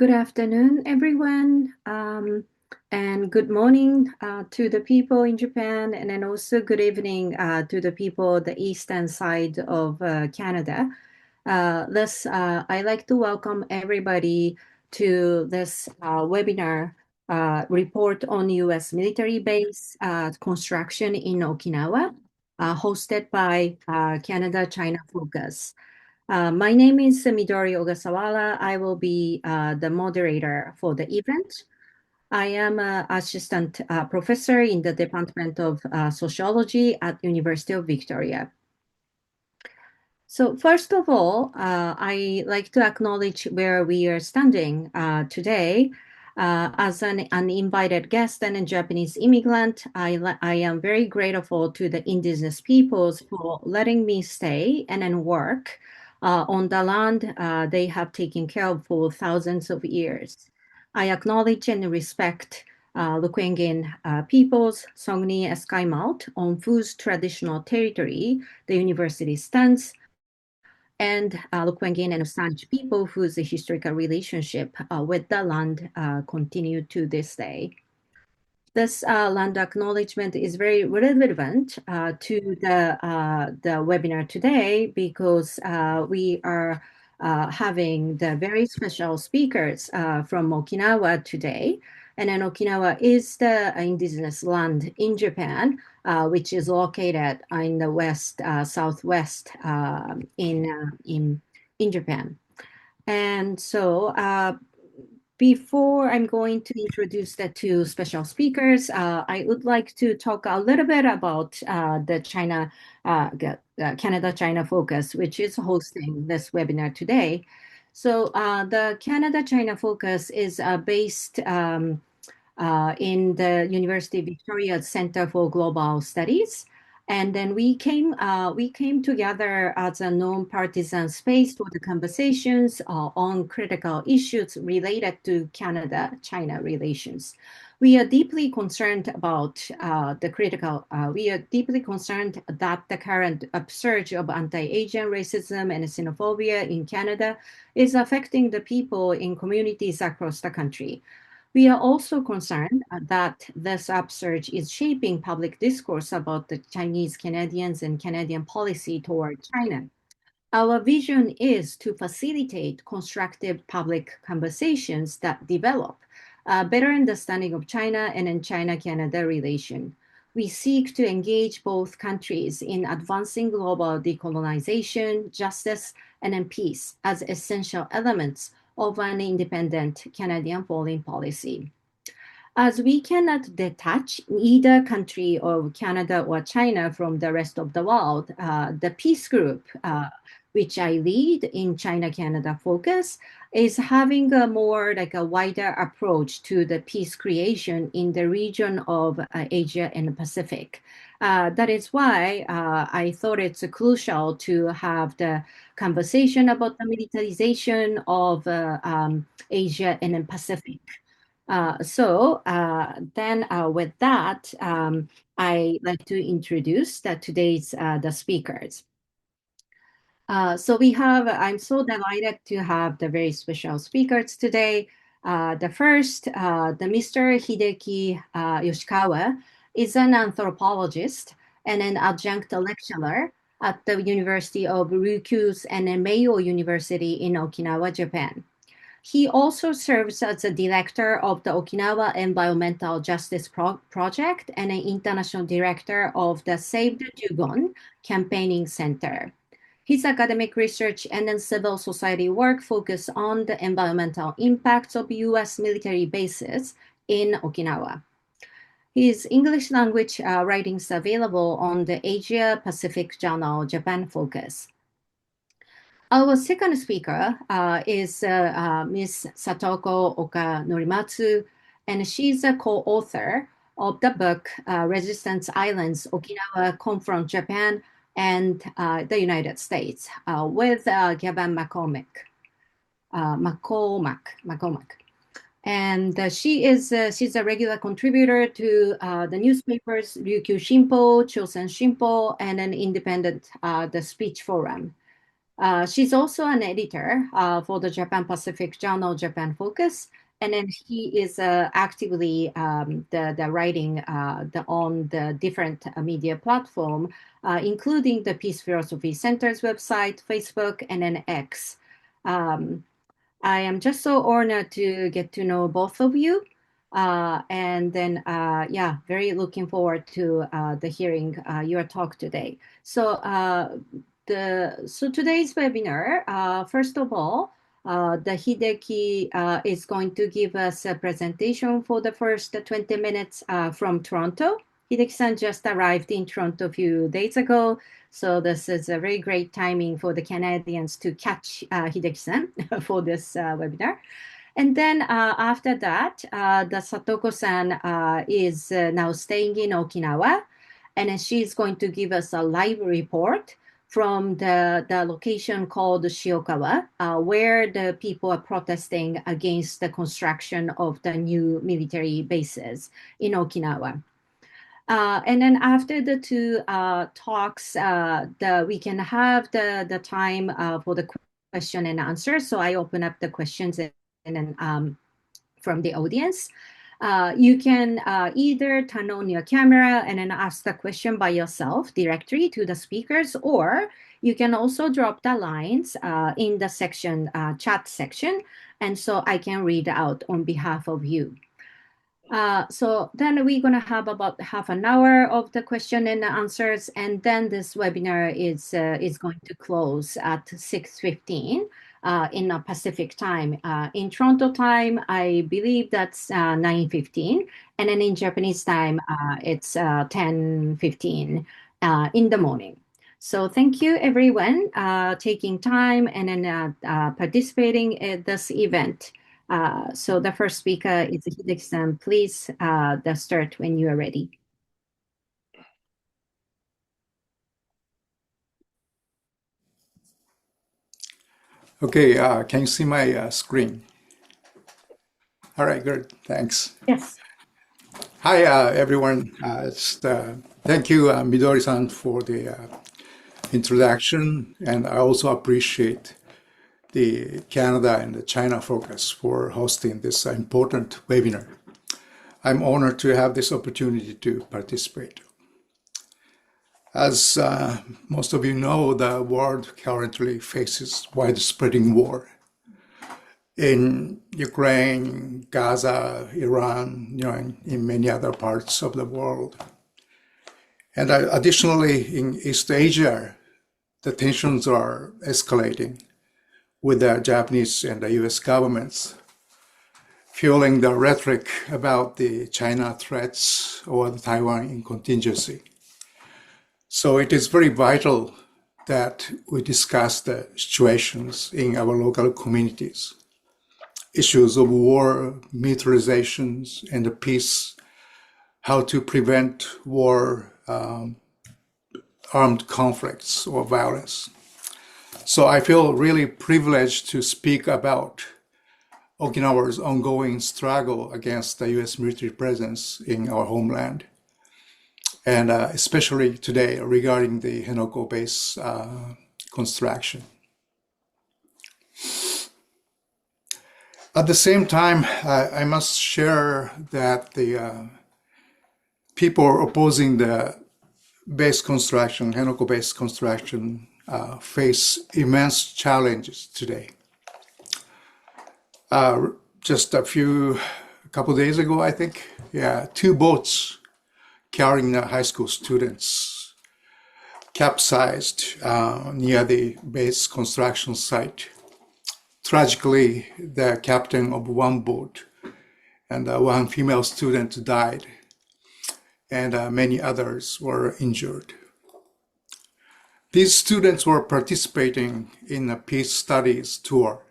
Good afternoon, everyone, and good morning to the people in Japan, and then also good evening to the people the eastern side of Canada. I'd like to welcome everybody to this webinar report on U.S. military base construction in Okinawa, hosted by Canada-China Focus. My name is Midori Ogasawara. I will be the moderator for the event. I am an assistant professor in the Department of Sociology at University of Victoria. So first of all, I like to acknowledge where we are standing today. As an uninvited guest and a Japanese immigrant, I am very grateful to the indigenous peoples for letting me stay and then work on the land they have taken care of for thousands of years. I acknowledge and respect Ryukyu peoples, Songni Esquimalt, on whose traditional territory the university stands, and Ryukyu and Osage people whose historical relationship with the land continue to this day. This land acknowledgement is very relevant to the webinar today because we are having the very special speakers from Okinawa today. And then Okinawa is the indigenous land in Japan, which is located in the west, southwest in Japan. And so before I'm going to introduce the two special speakers, I would like to talk a little bit about the Canada-China Focus, which is hosting this webinar today. So the Canada-China Focus is based in the University of Victoria Center for Global Studies. And then we came together as a non-partisan space for the conversations on critical issues related to Canada-China relations. We are deeply concerned about we are deeply concerned that the current upsurge of anti-Asian racism and xenophobia in Canada is affecting the people in communities across the country. We are also concerned that this upsurge is shaping public discourse about the Chinese Canadians and Canadian policy toward China. Our vision is to facilitate constructive public conversations that develop a better understanding of China and in China-Canada relation. We seek to engage both countries in advancing global decolonization, justice, and in peace as essential elements of an independent Canadian foreign policy. As we cannot detach either country of Canada or China from the rest of the world, the peace group, which I lead in China-Canada Focus, is having a more like a wider approach to the peace creation in the region of Asia and the Pacific. That is why I thought it's crucial to have the conversation about the militarization of Asia and the Pacific. With that, I like to introduce today's the speakers. I'm so delighted to have the very special speakers today. The first, the Mr. Hideki Yoshikawa is an anthropologist and an adjunct lecturer at the University of Ryukyus and Meio University in Okinawa, Japan. He also serves as the director of the Okinawa Environmental Justice Project and an international director of the Save the Dugong Campaigning Center. His academic research and then civil society work focus on the environmental impacts of U.S. military bases in Okinawa. His English language writings available on the Asia Pacific Journal Japan Focus. Our second speaker is Ms. Satoko Oka Norimatsu, and she's a co-author of the book Resistance Islands, Okinawa Confronts Japan and the United States with Gavan McCormack. And she's a regular contributor to the newspapers Ryukyu Shimpo, Choson Shinbo, and an independent the Speech Forum. She's also an editor for the Japan Pacific journal, Japan Focus. And then he is actively the writing on the different media platform, including the Peace Philosophy Center's website, Facebook, and then X. Um, I am just so honored to get to know both of you. And then, yeah, very looking forward to the hearing your talk today. So today's webinar, first of all, the Hideki is going to give us a presentation for the first 20 minutes from Toronto. Hideki-san just arrived in Toronto a few days ago, so this is a very great timing for the Canadians to catch Hideki-san for this webinar. And then after that, the Satoko-san is now staying in Okinawa, and then she's going to give us a live report from the location called Shiokawa, where the people are protesting against the construction of the new military bases in Okinawa. And then after the two talks, we can have the time for the question and answer. So I open up the questions and then from the audience. You can either turn on your camera and then ask the question by yourself directly to the speakers, or you can also drop the lines in the chat section, and so I can read out on behalf of you. So then we're going to have about half an hour of the question and answers, and then this webinar is going to close at 6:15 in Pacific time. In Toronto time, I believe that's 9:15, and then in Japanese time, it's 10:15 in the morning. So thank you everyone taking time and then participating in this event. So the first speaker is Hideki-san. Please start when you are ready. Okay, can you see my screen? All right, good, thanks. Yes. Hi, everyone. Thank you, Midori-san, for the introduction, and I also appreciate the Canada and the China Focus for hosting this important webinar. I'm honored to have this opportunity to participate. As most of you know, the world currently faces widespreading war in Ukraine, Gaza, Iran, and in many other parts of the world. And additionally, in East Asia, the tensions are escalating with the Japanese and the US governments fueling the rhetoric about the China threats or the Taiwan contingency. So it is very vital that we discuss the situations in our local communities, issues of war, militarizations, and the peace, how to prevent war, armed conflicts or violence. So I feel really privileged to speak about Okinawa's ongoing struggle against the US military presence in our homeland, and especially today regarding the Henoko base construction. At the same time, I must share that the people opposing the base construction, Henoko base construction, face immense challenges today. Just a couple days ago, I think, two boats carrying high school students capsized near the base construction site. Tragically, the captain of one boat and one female student died, and many others were injured. These students were participating in a peace studies tour,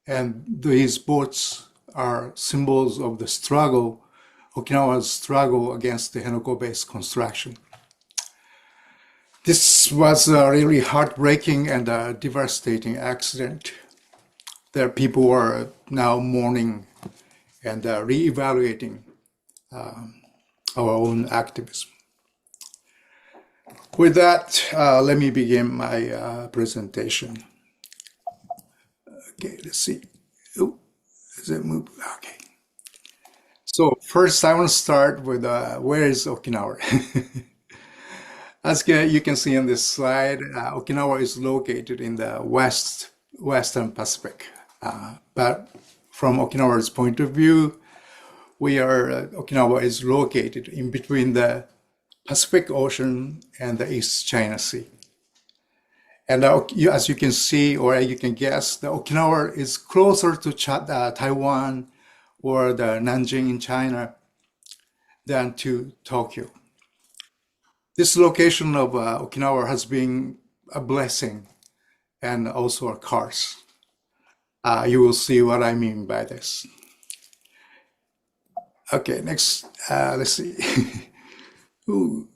and these boats are symbols of the struggle, Okinawa's struggle against the Henoko base construction. This was a really heartbreaking and devastating accident. The people are now mourning and re-evaluating our own activism. With that, let me begin my presentation. Okay, let's see. Oh, does it move? Okay. So first, I want to start with where is Okinawa? As you can see on this slide, Okinawa is located in the Western Pacific. But from Okinawa's point of view, Okinawa is located in between the Pacific Ocean and the East China Sea. And as you can see, or you can guess, the Okinawa is closer to Taiwan or the Nanjing in China than to Tokyo. This location of Okinawa has been a blessing and also a curse. You will see what I mean by this. Okay, next, let's see. Ooh,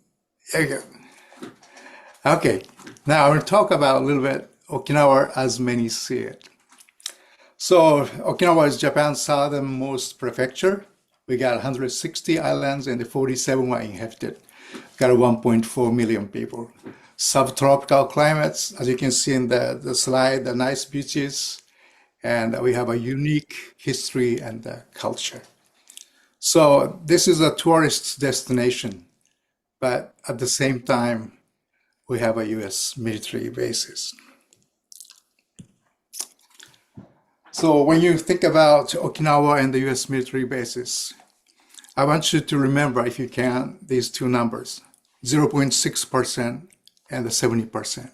there you go. Okay, now I will talk about a little bit Okinawa as many see it. So Okinawa is Japan's southernmost prefecture. We got 160 islands and 47 were inhabited. Got 1.4 million people. Subtropical climates, as you can see in the slide, the nice beaches, and we have a unique history and culture. So this is a tourist destination, but at the same time, we have a US military bases. So when you think about Okinawa and the US military bases, I want you to remember, if you can, these two numbers, 0.6% and the 70%.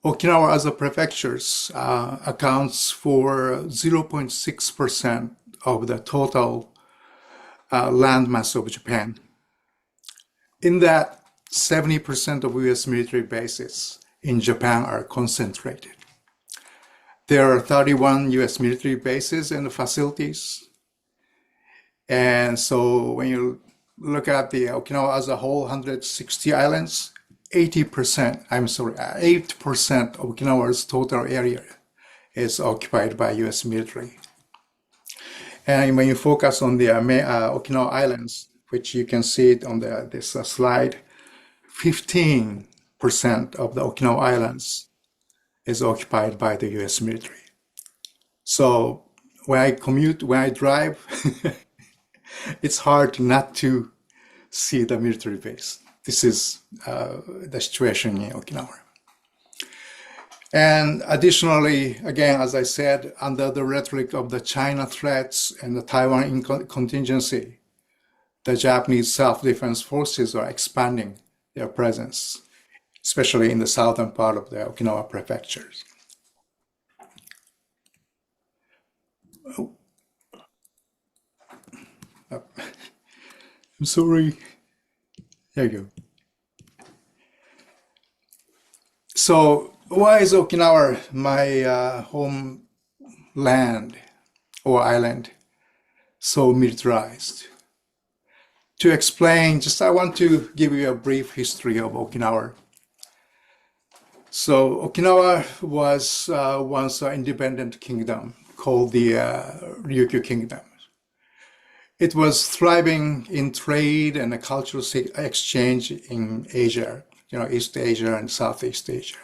Okinawa as a prefecture accounts for 0.6% of the total landmass of Japan. In that, 70% of US military bases in Japan are concentrated. There are 31 US military bases and facilities. And so when you look at the Okinawa as a whole, 160 islands, 8% of Okinawa's total area is occupied by US military. And when you focus on the Okinawa Islands, which you can see it on this slide, 15% of the Okinawa Islands is occupied by the US military. So when I drive, it's hard not to see the military base. This is the situation in Okinawa. And additionally, again, as I said, under the rhetoric of the China threats and the Taiwan contingency, the Japanese self-defense forces are expanding their presence, especially in the southern part of the Okinawa prefectures. Oh. I'm sorry. There you go. So why is Okinawa, my homeland or island, so militarized? To explain, I want to give you a brief history of Okinawa. So Okinawa was once an independent kingdom called the Ryukyu Kingdom. It was thriving in trade and a cultural exchange in Asia, East Asia and Southeast Asia.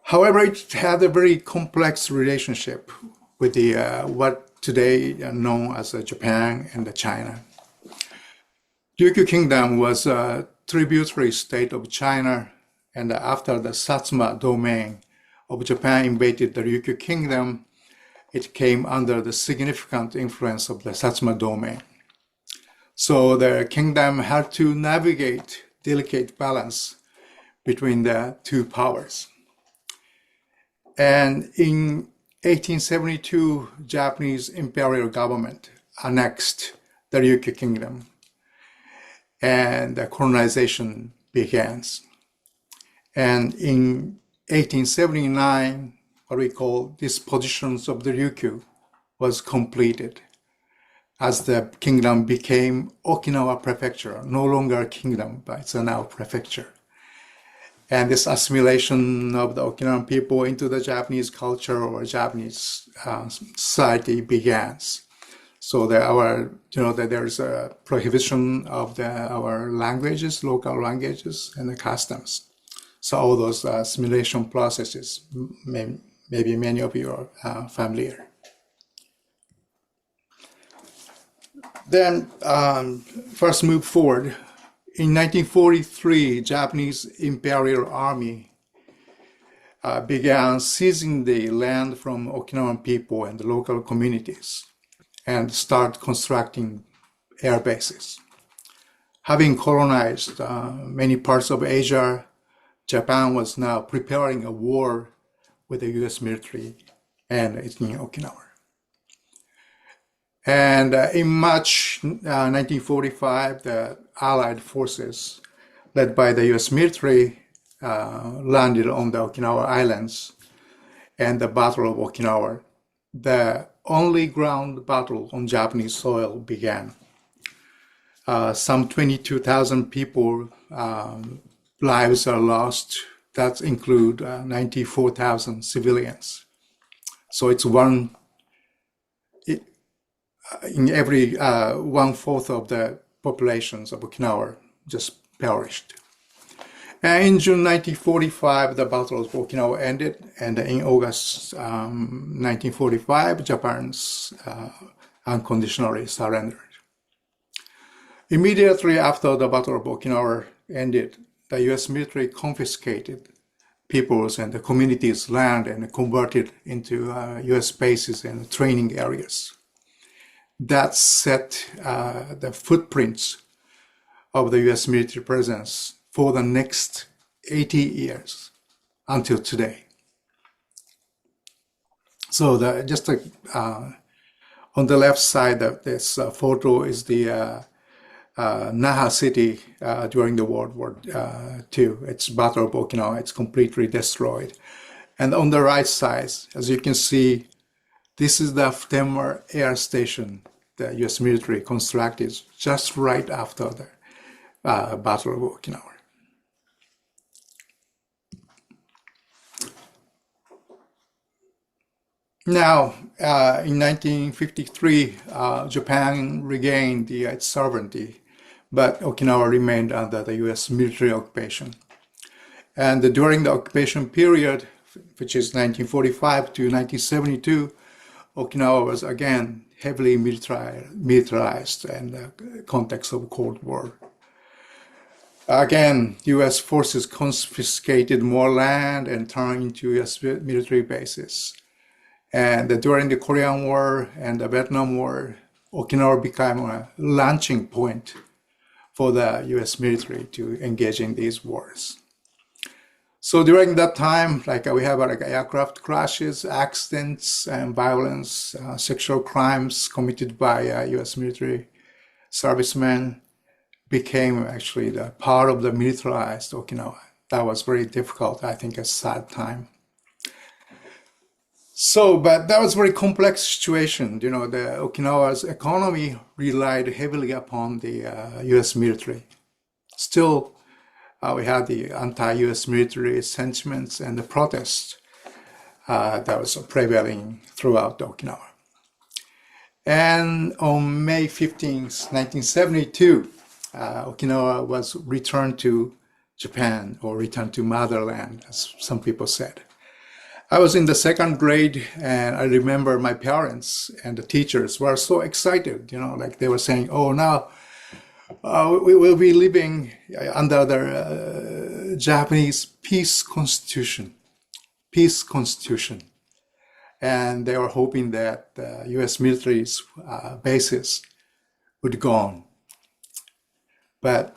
However, it had a very complex relationship with the what today are known as Japan and China. Ryukyu Kingdom was a tributary state of China, and after the Satsuma domain of Japan invaded the Ryukyu Kingdom, it came under the significant influence of the Satsuma domain. So the kingdom had to navigate delicate balance between the two powers. And in 1872, Japanese imperial government annexed the Ryukyu Kingdom, and the colonization begins. And in 1879, what we call dispositions of the Ryukyu was completed as the kingdom became Okinawa Prefecture, no longer a kingdom, but it's a now prefecture. And this assimilation of the Okinawan people into the Japanese culture or Japanese society begins. So that there's a prohibition of our languages, local languages, and the customs. So all those assimilation processes, maybe many of you are familiar. Then first move forward. In 1943, Japanese Imperial Army began seizing the land from Okinawan people and the local communities and start constructing air bases. Having colonized many parts of Asia, Japan was now preparing a war with the US military and it's in Okinawa. And in March 1945, the Allied forces, led by the US military, landed on the Okinawa Islands and the Battle of Okinawa. The only ground battle on Japanese soil began. Some 22,000 people lives are lost. That include 94,000 civilians. So it's in every 1/4 of the populations of Okinawa just perished. And in June 1945, the Battle of Okinawa ended, and in August 1945, Japan's unconditionally surrendered. Immediately after the Battle of Okinawa ended, the US military confiscated people's and the communities' land and converted into US bases and training areas. That set the footprints of the US military presence for the next 80 years until today. So on the left side of this photo is the Naha city during the World War II. It's Battle of Okinawa. It's completely destroyed. And on the right side, as you can see, this is the Phutema Air Station the US military constructed just right after the Battle of Okinawa. Now, in 1953, Japan regained its sovereignty, but Okinawa remained under the US military occupation. And during the occupation period, which is 1945 to 1972, Okinawa was again heavily militarized in the context of Cold War. Again, US forces confiscated more land and turned into US military bases. And during the Korean War and the Vietnam War, Okinawa became a launching point for the US military to engage in these wars. So during that time, we have aircraft crashes, accidents, and violence, sexual crimes committed by US military servicemen became actually the part of the militarized Okinawa. That was very difficult, I think, a sad time. So, but that was a very complex situation. The Okinawa's economy relied heavily upon the US military. Still, we had the anti-US military sentiments and the protests that was prevailing throughout Okinawa. And on May 15th, 1972, Okinawa was returned to Japan, or returned to motherland, as some people said. I was in the second grade, and I remember my parents and the teachers were so excited, they were saying, oh, now we will be living under the Japanese peace constitution. And they were hoping that the US military's bases would go on. But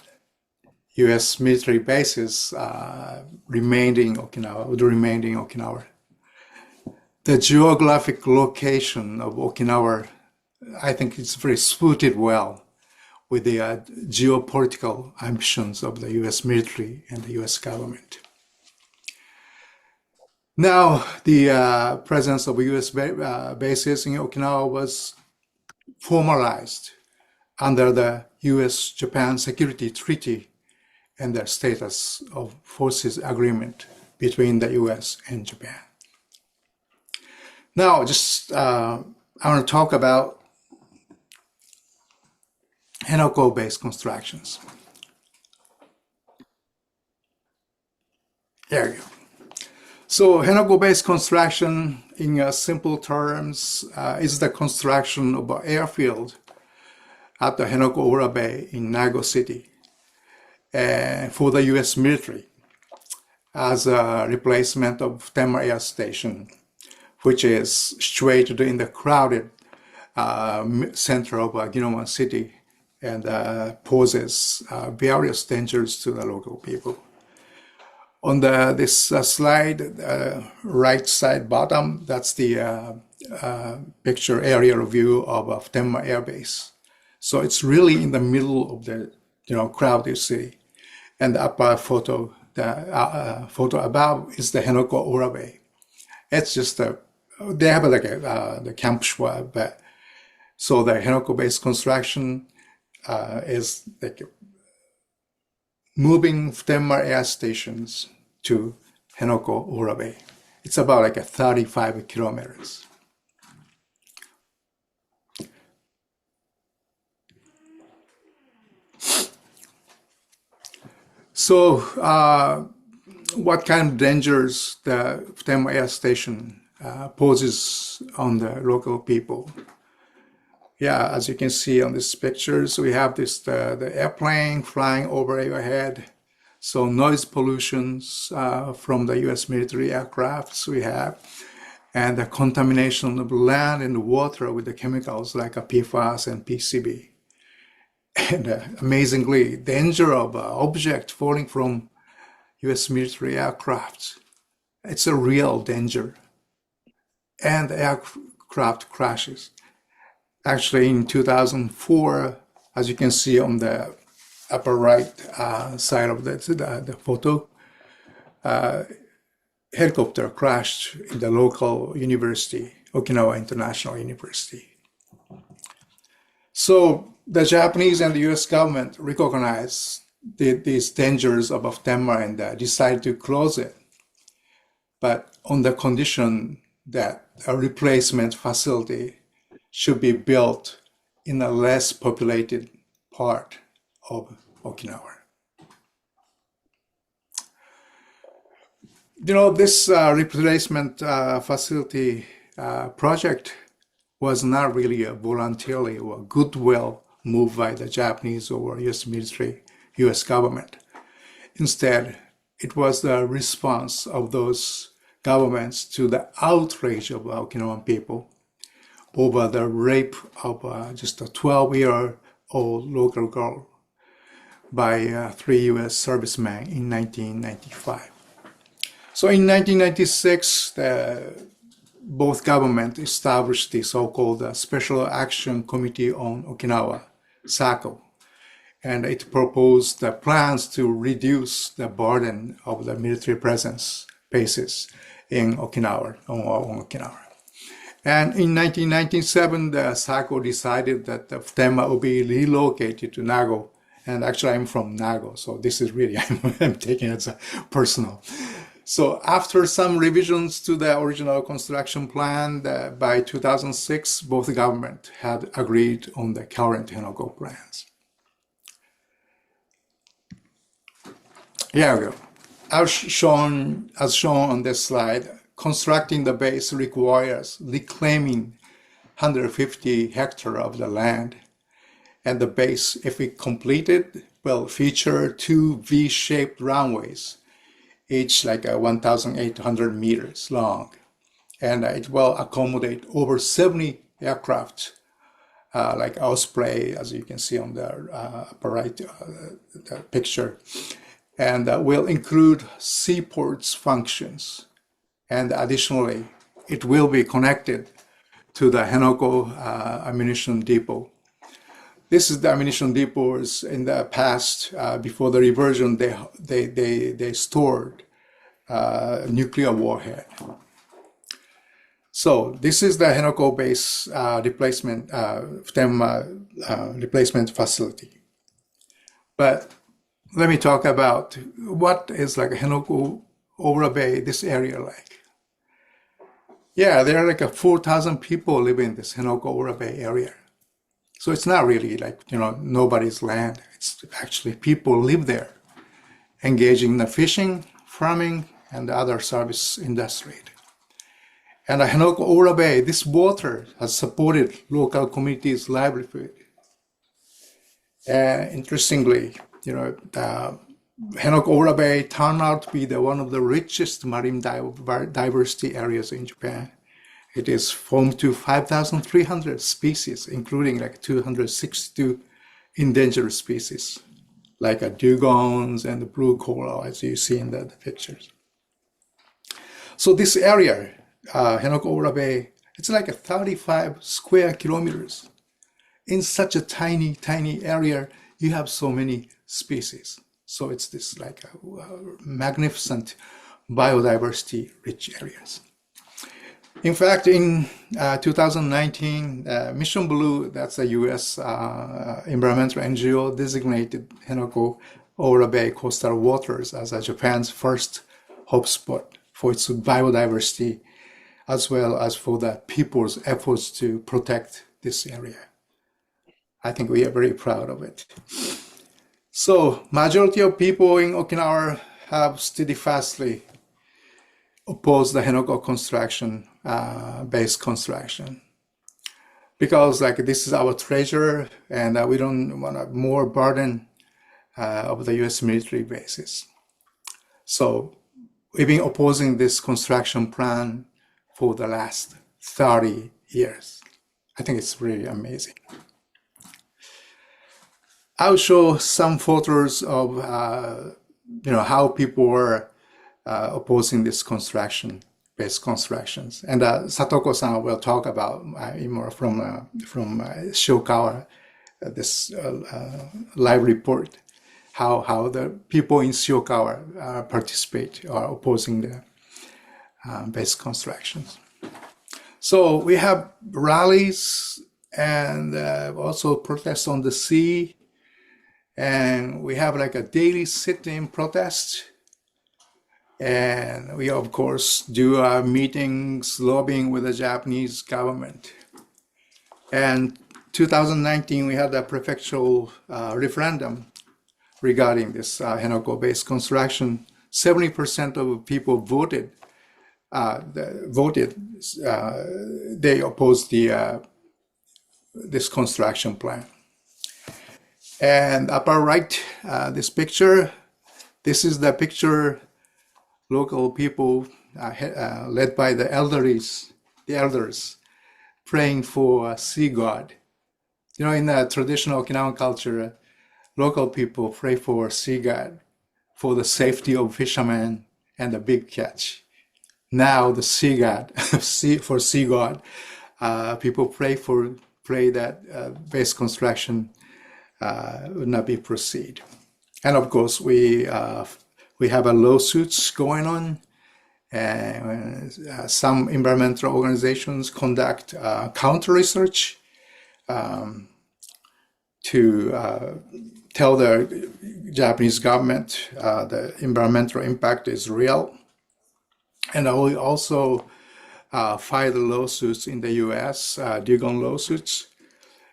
US military bases remained in Okinawa. The geographic location of Okinawa, I think it's very suited well with the geopolitical ambitions of the US military and the US government. Now, the presence of US bases in Okinawa was formalized under the US-Japan Security Treaty and the status of forces agreement between the US and Japan. Now, I want to talk about Henoko-based constructions. There you go. So Henoko-based construction, in simple terms, is the construction of an airfield at the Henoko-Ura Bay in Nago City for the U.S. military as a replacement of Tenma Air Station, which is situated in the crowded center of Okinawan City and poses various dangers to the local people. On this slide, right side bottom, that's the picture aerial view of Tenma Air Base. So it's really in the middle of the crowded city. And the upper photo, the photo above is the Henoko Ura Bay. It's just they have like the camp schwa, but so the Henoko-based construction is like moving Tenma air stations to Henoko Ura Bay. It's about like 35 kilometers. So what kind of dangers the Tenma air station poses on the local people? Yeah, as you can see on these pictures, we have this the airplane flying over your head. So noise pollutions from the U.S. military aircrafts we have, and the contamination of land and water with the chemicals like PFAS and PCB. And amazingly, danger of object falling from U.S. military aircraft. It's a real danger. And aircraft crashes. Actually, in 2004, as you can see on the upper right side of the photo, helicopter crashed in the local university, Okinawa International University. So the Japanese and the U.S. government recognize these dangers of Tenma and decided to close it, but on the condition that a replacement facility should be built in a less populated part of Okinawa. This replacement facility project was not really a voluntarily or goodwill move by the Japanese or U.S. military, U.S. government. Instead, it was the response of those governments to the outrage of Okinawan people over the rape of just a 12-year-old local girl by 3 U.S. servicemen in 1995. So in 1996, both governments established the so-called Special Action Committee on Okinawa, SACO, and it proposed the plans to reduce the burden of the military presence bases in Okinawa, on Okinawa. And in 1997, the SACO decided that the Tenma will be relocated to Nago. And actually, I'm from Nago, so this is really, I'm taking it as a personal. So after some revisions to the original construction plan, by 2006, both governments had agreed on the current Henoko plans. Here we go. As shown on this slide, constructing the base requires reclaiming 150 hectares of the land. And the base, if it completed, will feature 2 V-shaped runways, each like 1,800 meters long. And it will accommodate over 70 aircraft, like Osprey, as you can see on the upper right the picture. And will include seaports functions. And additionally, it will be connected to the Henoko ammunition depot. This is the ammunition depots in the past, before the reversion, they stored nuclear warhead. So this is the Henoko base replacement, replacement facility. But let me talk about what is like Henoko Ura Bay, this area like. Yeah, there are like 4,000 people living in this Henoko Ura Bay area. So it's not really like, nobody's land. It's actually people live there, engaging in the fishing, farming, and other service industry. And Henoko Ora Bay, this water has supported local communities' livelihood. Interestingly, Henoko Ora Bay turned out to be one of the richest marine diversity areas in Japan. It is home to 5,300 species, including like 262 endangered species, like dugongs and the blue coral, as you see in the pictures. So this area, Henoko Ora Bay, it's like 35 square kilometers. In such a tiny, tiny area, you have so many species. So it's this like a magnificent biodiversity rich areas. In fact, in 2019, Mission Blue, that's a U.S. Environmental NGO, designated Henoko Ora Bay coastal waters as Japan's first hotspot for its biodiversity, as well as for the people's efforts to protect this area. I think we are very proud of it. So, majority of people in Okinawa have steadfastly opposed the Henoko construction, base construction, because like this is our treasure, and we don't want more burden of the U.S. military bases. So, we've been opposing this construction plan for the last 30 years. I think it's really amazing. I'll show some photos of how people were opposing this construction, base constructions, and Satoko-san will talk about more from Shiokawa, this live report, how the people in Shiokawa participate or opposing the base constructions. So we have rallies and also protests on the sea. And we have like a daily sit-in protest. And we, of course, do our meetings lobbying with the Japanese government. And 2019, we had a prefectural referendum regarding this Henoko base construction. 70% of people voted. They opposed this construction plan. And upper right, this picture, this is the picture local people led by the elders, praying for a sea god. In the traditional Okinawan culture, local people pray for a sea god for the safety of fishermen and the big catch. Now the sea god, for sea god, people pray that base construction would not be proceed. And of course, we have a lawsuits going on, and some environmental organizations conduct counter research to tell the Japanese government the environmental impact is real. And we also filed lawsuits in the U.S., Dugong lawsuits.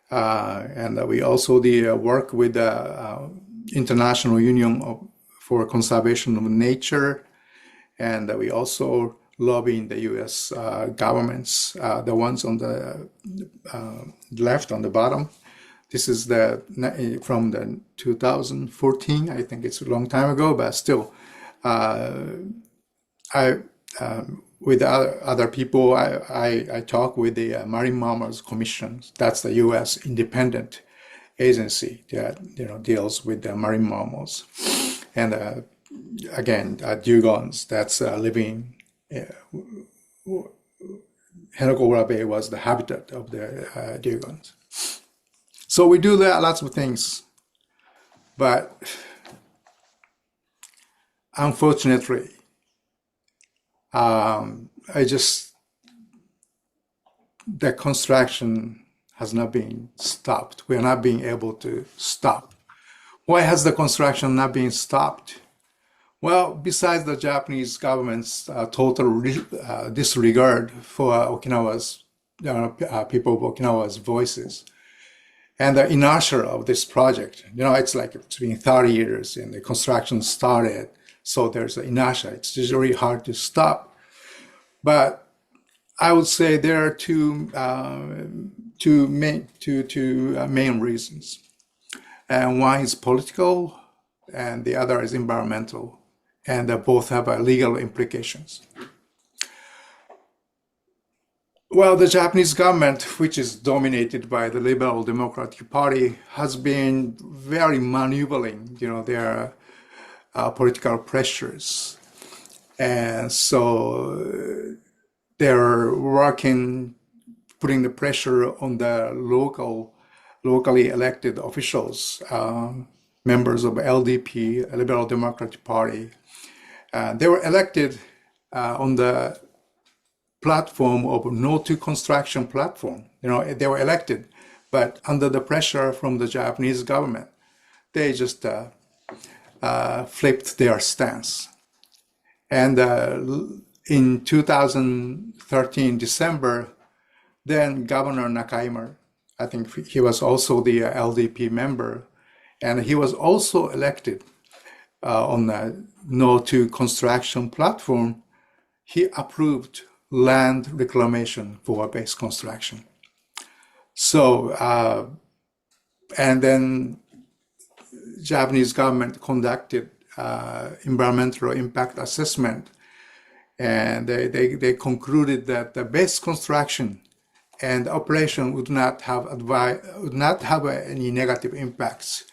And we also work with the International Union for Conservation of Nature, and we also lobby in the U.S. governments, the ones on the left on the bottom. This is from the 2014. I think it's a long time ago, but still, with other people, I talk with the Marine Mammals Commission. That's the U.S. independent agency that deals with the marine mammals, and again, dugongs. That's living. Henoko Ora Bay was the habitat of the dugongs. So we do lots of things, but unfortunately, the construction has not been stopped. We are not being able to stop. Why has the construction not been stopped? Well, besides the Japanese government's total disregard for Okinawa's people of Okinawa's voices, And the inertia of this project, it's like it's been 30 years and the construction started. So there's an inertia. It's just really hard to stop. But I would say there are two main reasons. And one is political and the other is environmental. And both have legal implications. Well, the Japanese government, which is dominated by the Liberal Democratic Party, has been very maneuvering, their political pressures. And so they're working, putting the pressure on the locally elected officials, members of LDP, Liberal Democratic Party. They were elected on the platform of no to construction platform. They were elected, but under the pressure from the Japanese government, they just flipped their stance. And in 2013 December, then Governor Nakaima, I think he was also the LDP member, and he was also elected on the no to construction platform. He approved land reclamation for base construction. So, and then Japanese government conducted environmental impact assessment, and they concluded that the base construction and operation would not have any negative impacts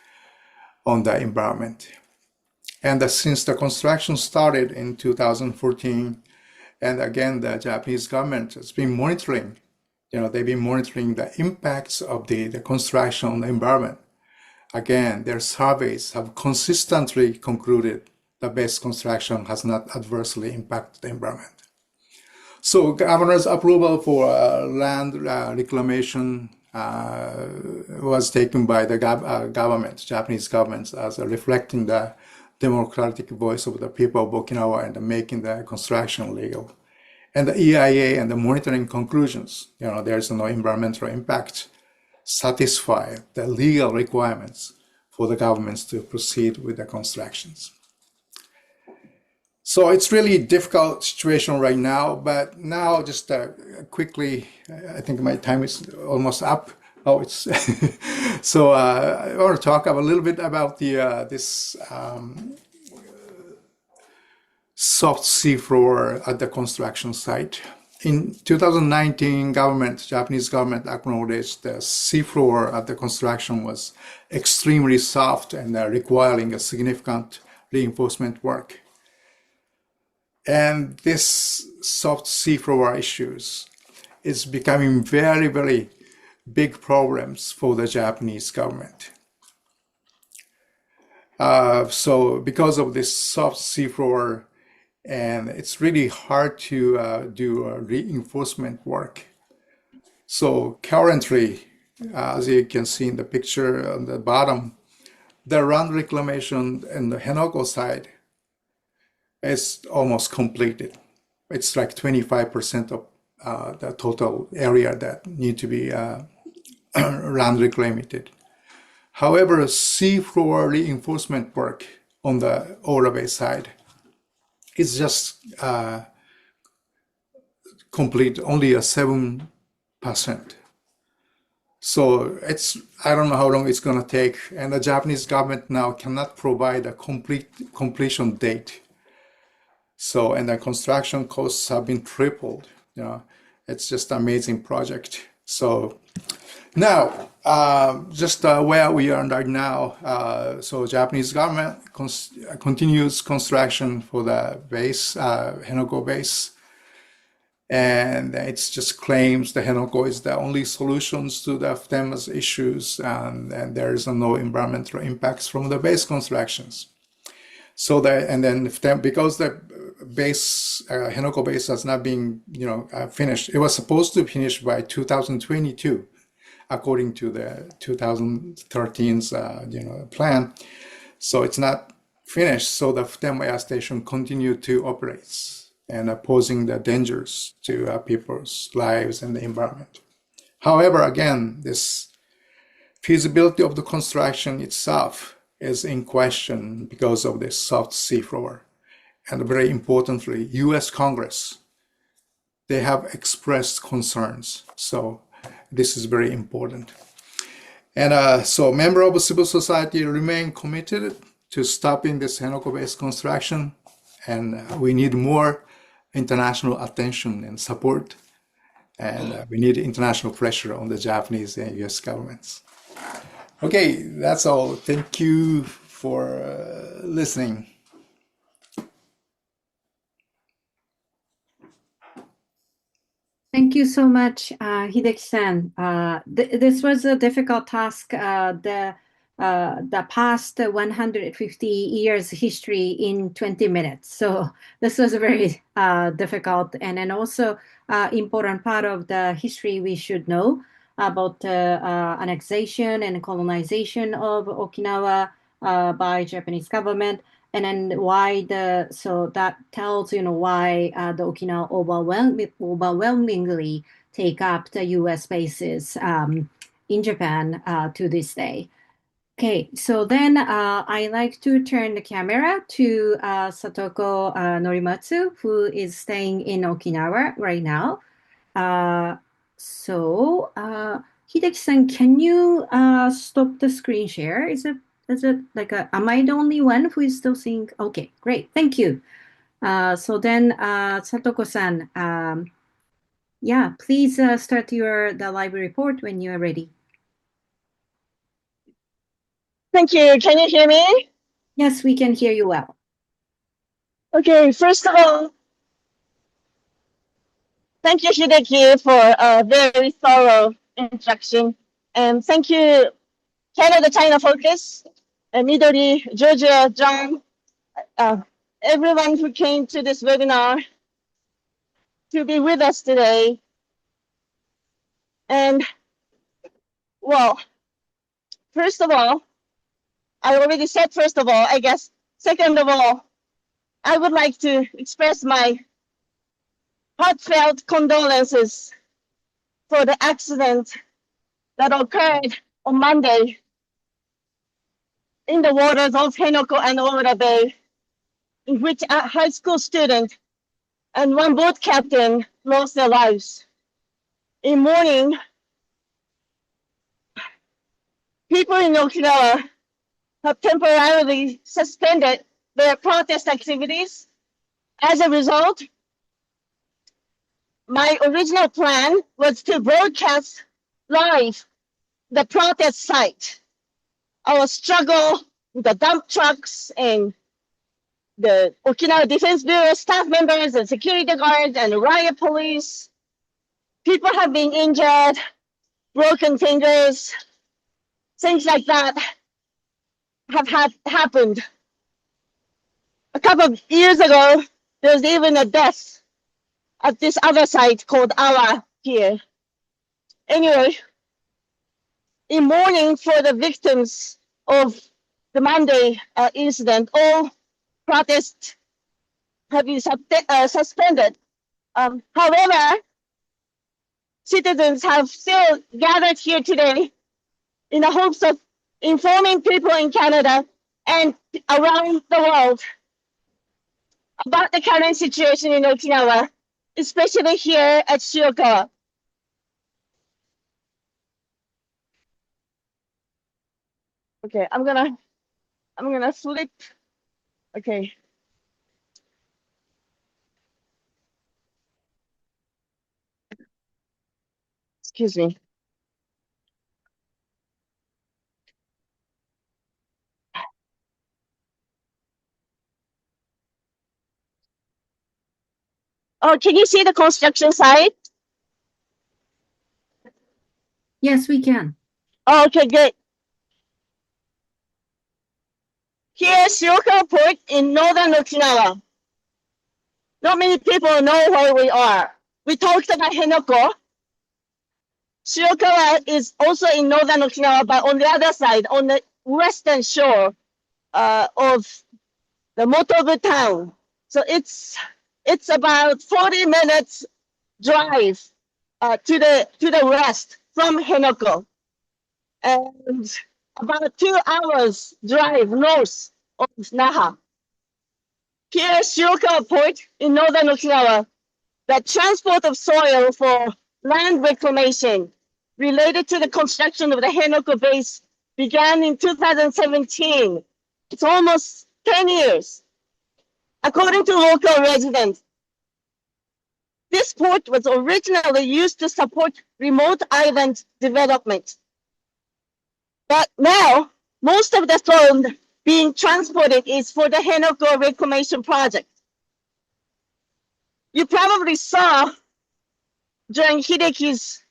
on the environment. And since the construction started in 2014, and again, the Japanese government has been monitoring, they've been monitoring the impacts of the construction on the environment. Again, their surveys have consistently concluded that base construction has not adversely impacted the environment. So governor's approval for land reclamation was taken by the government, Japanese government, as reflecting the democratic voice of the people of Okinawa and making the construction legal. And the EIA and the monitoring conclusions, there's no environmental impact, satisfy the legal requirements for the governments to proceed with the constructions. So it's really a difficult situation right now, but now just quickly, I think my time is almost up. Oh, it's so I want to talk a little bit about this soft seafloor at the construction site. In 2019, Japanese government acknowledged the seafloor at the construction was extremely soft and requiring a significant reinforcement work. And this soft seafloor issues is becoming very, very big problems for the Japanese government. So because of this soft seafloor, and it's really hard to do reinforcement work. So currently, as you can see in the picture on the bottom, the land reclamation in the Henoko side is almost completed. It's like 25% of the total area that need to be land reclaimed. However, seafloor reinforcement work on the Ora Bay side is just complete only a 7%. So I don't know how long it's going to take, and the Japanese government now cannot provide a completion date. So, and the construction costs have been tripled. It's just an amazing project. So now, just where we are right now. So Japanese government continues construction for the base, Henoko base. And it just claims the Henoko is the only solutions to the FTEM's issues, and there is no environmental impacts from the base constructions. So because the base, Henoko base has not been, finished. It was supposed to finish by 2022, according to the 2013's, plan. So it's not finished. So the FTEM air station continued to operate and posing the dangers to people's lives and the environment. However, again, this feasibility of the construction itself is in question because of the soft seafloor. And very importantly, US Congress, they have expressed concerns. So this is very important. And so members of civil society remain committed to stopping this Henoko-based construction. And we need more international attention and support. And we need international pressure on the Japanese and US governments. Okay, that's all. Thank you for listening. Thank you so much, Hideki-san. This was a difficult task. The past 150 years history in 20 minutes. So this was a very difficult and also important part of the history we should know about annexation and colonization of Okinawa by Japanese government. And then why so that tells, why the Okinawa overwhelmingly take up the US bases in Japan to this day. Okay, so then I like to turn the camera to Satoko Norimatsu, who is staying in Okinawa right now. So Hideki-san, can you stop the screen share? Is it like am I the only one who is still seeing? Okay, great, thank you. So then Satoko-san, yeah, please start the live report when you are ready. Thank you. Can you hear me? Yes, we can hear you well. Okay, first of all, thank you, Hideki, for a very thorough introduction. And thank you, Canada China Focus, and Midori, Georgia, John, everyone who came to this webinar to be with us today. And well, first of all, I already said first of all, I guess, second of all, I would like to express my heartfelt condolences for the accident that occurred on Monday in the waters of Henoko and Owura Bay, in which a high school student and one boat captain lost their lives. In mourning, people in Okinawa have temporarily suspended their protest activities. As a result, my original plan was to broadcast live the protest site. Our struggle with the dump trucks and the Okinawa Defense Bureau staff members and security guards and riot police. People have been injured, broken fingers, things like that have happened. A couple of years ago, there was even a death at this other site called Awa here. Anyway, in mourning for the victims of the Monday incident, all protests have been suspended. However, citizens have still gathered here today in the hopes of informing people in Canada and around the world about the current situation in Okinawa, especially here at Shiokawa. Okay, I'm gonna flip. Okay. Excuse me. Oh, can you see the construction site? Yes, we can. Oh, okay, good. Here's Shiokawa Port in northern Okinawa. Not many people know where we are. We talked about Henoko. Shiokawa is also in northern Okinawa, but on the other side, on the western shore of the Motobu town. So it's about 40 minutes drive to the west from Henoko. and about 2 hours drive north of Naha. Here, Shiokawa Port in northern Okinawa, the transport of soil for land reclamation related to the construction of the Henoko base began in 2017. It's almost 10 years. According to local residents, this port was originally used to support remote island development. But now, most of the soil being transported is for the Henoko reclamation project. You probably saw during Hideki's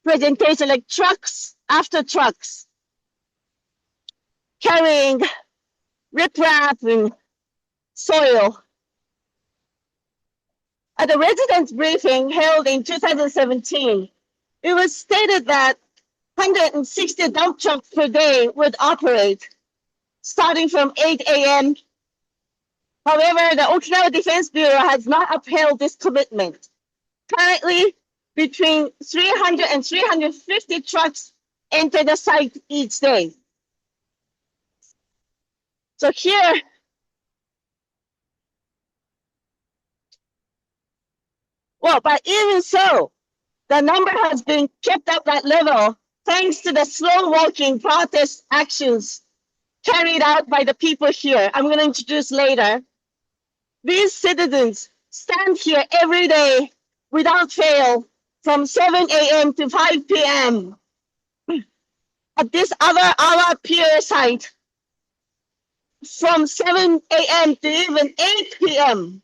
presentation, like trucks after trucks, carrying riprap and soil. At the residents' briefing held in 2017, it was stated that 160 dump trucks per day would operate, starting from 8 a.m. However, the Okinawa Defense Bureau has not upheld this commitment. Currently, between 300 and 350 trucks enter the site each day. So here, well, but even so, the number has been kept at that level thanks to the slow walking protest actions carried out by the people here. I'm going to introduce later. These citizens stand here every day without fail from 7 a.m. to 5 p.m. At this other our pier site from 7 a.m. to even 8 p.m.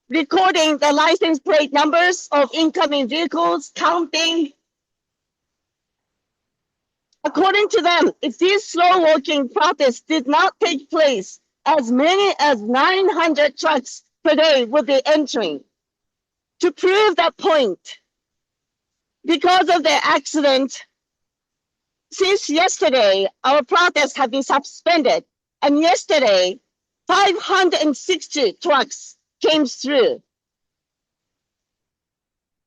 recording the license plate numbers of incoming vehicles, counting. According to them, if these slow walking protests did not take place, as many as 900 trucks per day would be entering. To prove that point, because of the accident, since yesterday, our protests have been suspended. And yesterday, 560 trucks came through.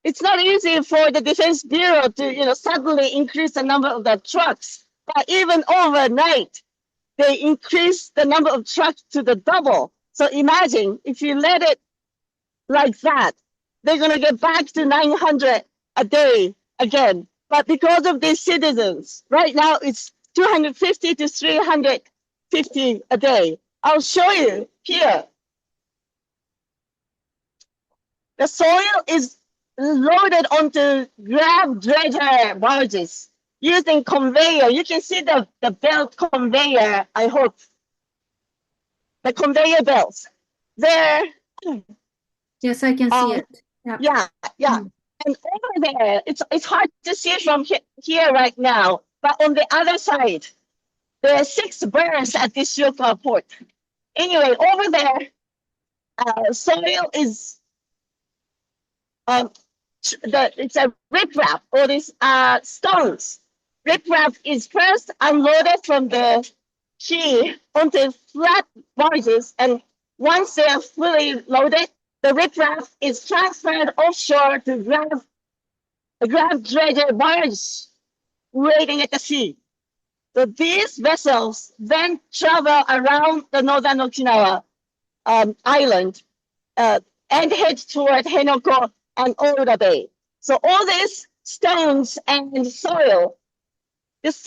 It's not easy for the Defense Bureau to, suddenly increase the number of the trucks. But even overnight, they increased the number of trucks to the double. So imagine if you let it like that, they're going to get back to 900 a day again. But because of these citizens, right now it's 250 to 350 a day. I'll show you here. The soil is loaded onto grab dredger barges using conveyor. You can see the belt conveyor, I hope. The conveyor belts. There. Yes, I can see it. Yeah. And over there, it's hard to see from here right now, but on the other side, there are 6 berths at this Shiokawa port. Anyway, over there, soil is it's a riprap, or these stones. Riprap is first unloaded from the quay onto flat barges, and once they are fully loaded, the riprap is transferred offshore to grab dredger barge waiting at the sea. So these vessels then travel around the northern Okinawa island and head toward Henoko and Oura Bay. So all these stones and soil, it's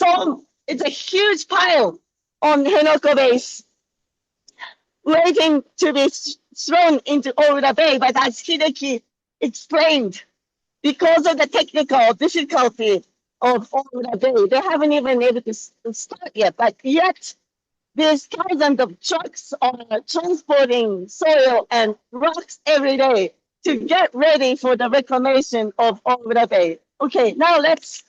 a huge pile on Henoko base waiting to be thrown into Oura Bay. But as Hideki explained, because of the technical difficulty of Oura Bay, they haven't even been able to start yet. But yet, these thousands of trucks are transporting soil and rocks every day to get ready for the reclamation of Oura Bay. Okay, now let's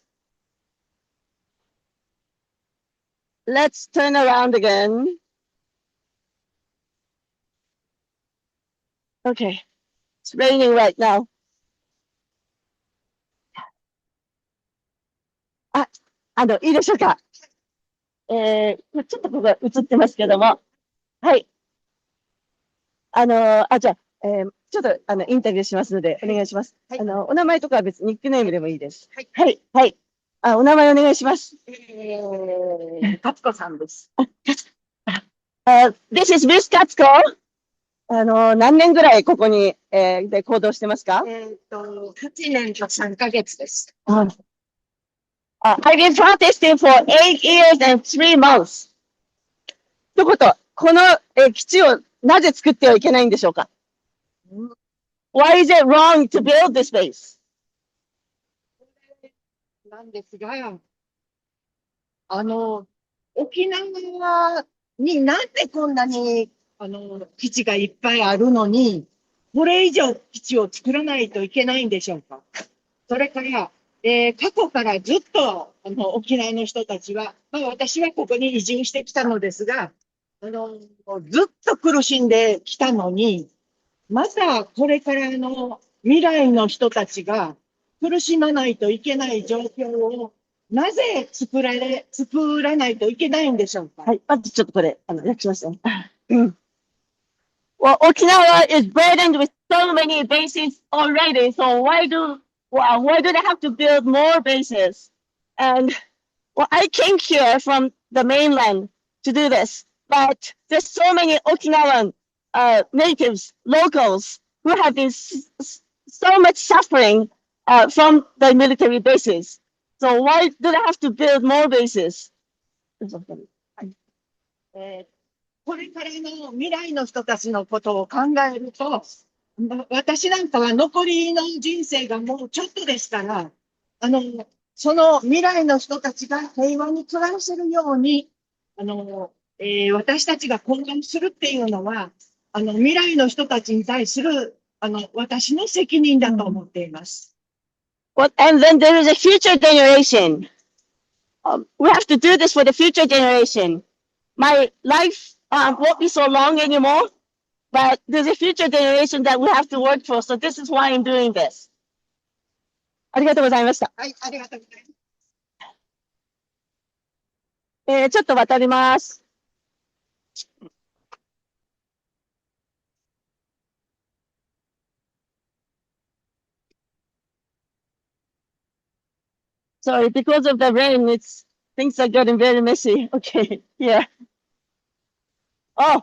turn around again. Okay, it's raining right now. いいでしょうか。ちょっとここ映ってますけども。はい。じゃあ、ちょっとインタビューしますので、お願いします。お名前とかは別にニックネームでもいいです。はい。あ、お名前お願いします。タツコさんです。This is Miss Katsuko. 何年ぐらいここに、で行動してますか8年と3ヶ月です。I've been protesting for 8 years and 3 months. 一言、この、基地をなぜ作ってはいけないんでしょうか ?Why is it wrong to build this base? なんですが、沖縄になんでこんなに、基地がいっぱいあるのに、これ以上基地を作らないといけないんでしょうか。それから、過去からずっと、沖縄の人たちは、私はここに移住してきたのですが、ずっと苦しんできたのに、またこれからの未来の人たちが苦しまないといけない状況をなぜ作らないといけないんでしょうか。はい、まずちょっとこれ、訳しますね。Well, Okinawa is burdened with so many bases already, so why do they have to build more bases? And well, I came here from the mainland to do this, but there's so many Okinawan natives, locals, who have been so much suffering from the military bases. So why do they have to build more bases? これからの未来の人たちのことを考えると、私なんかは残りの人生がもうちょっとですから、その未来の人たちが平和に暮らせるように、私たちが行動するっていうのは、未来の人たちに対する、私の責任だと思っています。And then there is a future generation. We have to do this for the future generation. My life won't be so long anymore, but there's a future generation that we have to work for. So this is why I'm doing this. ありがとうございました。はい、ありがとうございます。ちょっと渡ります。Sorry, because of the rain, things are getting very messy. Okay, yeah. Oh.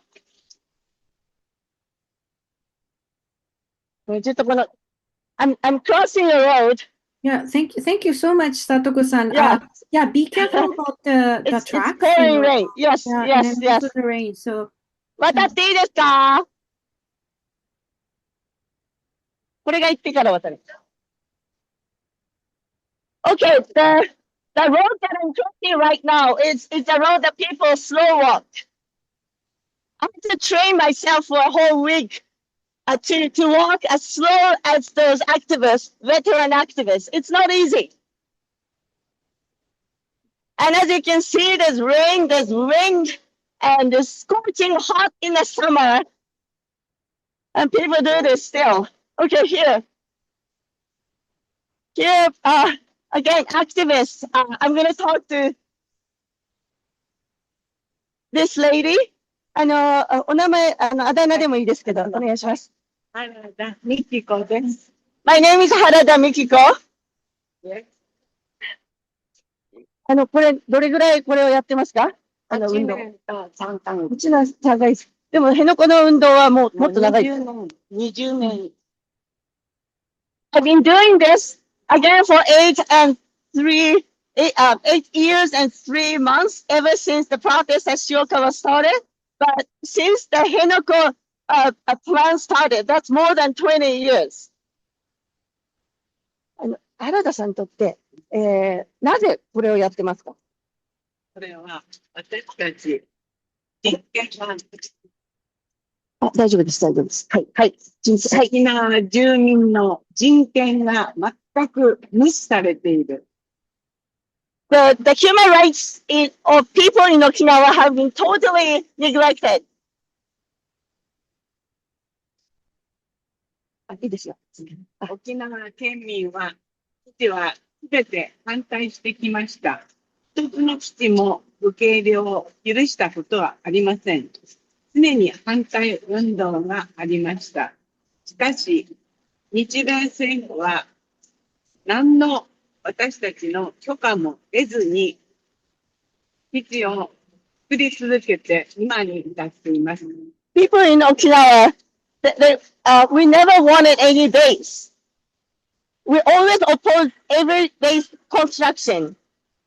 ちょっとこの I'm crossing a road. Yeah, thank you so much, Satoko-san. Yeah. Be careful about the It's tracks. pouring rain. Yes, Yeah, yes, and then yes. also the rain. So 渡っていいですかこれが行ってから渡る。Okay, the road that I'm crossing right now is a road that people slow walk. I had to train myself for a whole week to walk as slow as those activists, veteran activists. It's not easy. And as you can see, there's rain, there's wind, and it's scorching hot in the summer. And people do this still. Okay, here, again, activists. I'm going to talk to this lady. お名前、あだ名でもいいですけど、お願いします。原田美希子です。My name is 原田美希子。これ、どれぐらいこれをやってますか8年と3ヶ月。1年3ヶ月。でも、辺野古の運動はもっと長い。20年。I've been doing this again for 8 years and 3 months ever since the protest at Shiokawa started. But since the Henoko plan started, that's more than 20 years. 原田さんにとって、なぜこれをやってますかこれは私たち人権は大丈夫です、大丈夫です。はい、はい。沖縄住民の人権が全く無視されている。The human rights of people in Okinawa have been totally neglected. いいですよ。沖縄県民は、基地はすべて反対してきました。一つの基地も受け入れを許したことはありません。常に反対運動がありました。しかし、日米政府は何の私たちの許可も得ずに、基地を作り続けて今に至っています。People in Okinawa, we never wanted any base. We always opposed every base construction.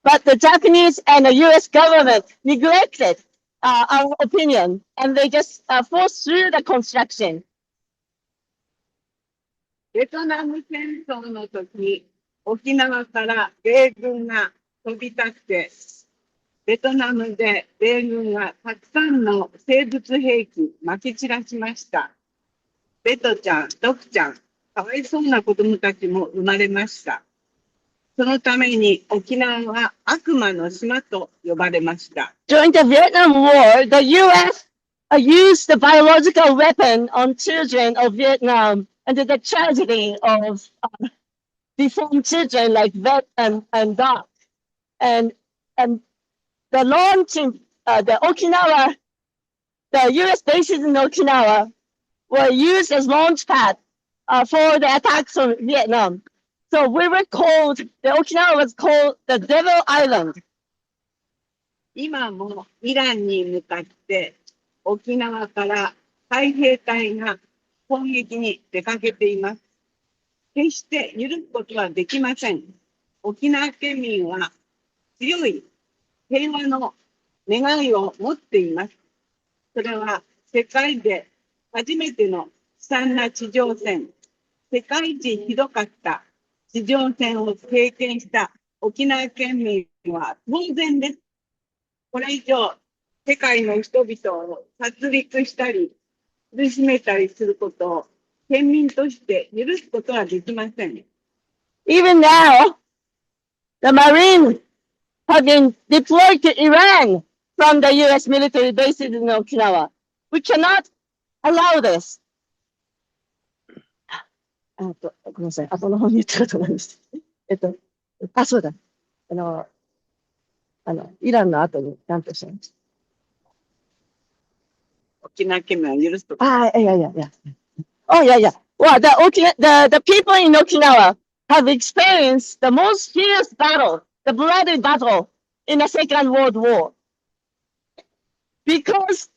But the Japanese and the US government neglected our opinion, and they just forced through the construction. ベトナム戦争の時、沖縄から米軍が飛び立って、ベトナムで米軍がたくさんの生物兵器撒き散らしました。ベトちゃん、ドクちゃん、かわいそうな子供たちも生まれました。そのために沖縄は悪魔の島と呼ばれました。During the Vietnam War, the US used the biological weapon on children of Vietnam, and the tragedy of deformed children like Vet and Doc. And the launching, the Okinawa, the US bases in Okinawa were used as launch pad for the attacks on Vietnam. So we were called, the Okinawa was called the Devil Island. 今もイランに向かって沖縄から海兵隊が攻撃に出かけています。決して許すことはできません。沖縄県民は強い平和の願いを持っています。それは世界で初めての悲惨な地上戦、世界一ひどかった地上戦を経験した沖縄県民は当然です。これ以上、世界の人々を殺戮したり、苦しめたりすることを県民として許すことはできません。Even now, the Marines have been deployed to Iran from the US military bases in Okinawa. We cannot allow this. ごめんなさい。後の方に言ったことなんです。そうだ。イランの後に何としたんです。沖縄県民は許すと。Yeah. Oh, yeah. Well, the people in Okinawa have experienced the most fierce battle, the bloody battle in the Second World War. Because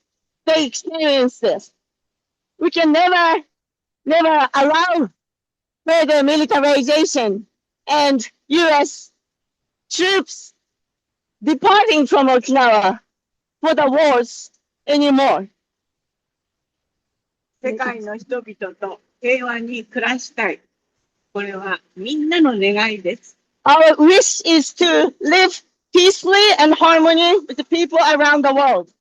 they experienced this, we can never allow further militarization and US troops departing from Okinawa for the wars anymore. 世界の人々と平和に暮らしたい。これはみんなの願いです。Our wish is to live peacefully and harmony with the people around the world.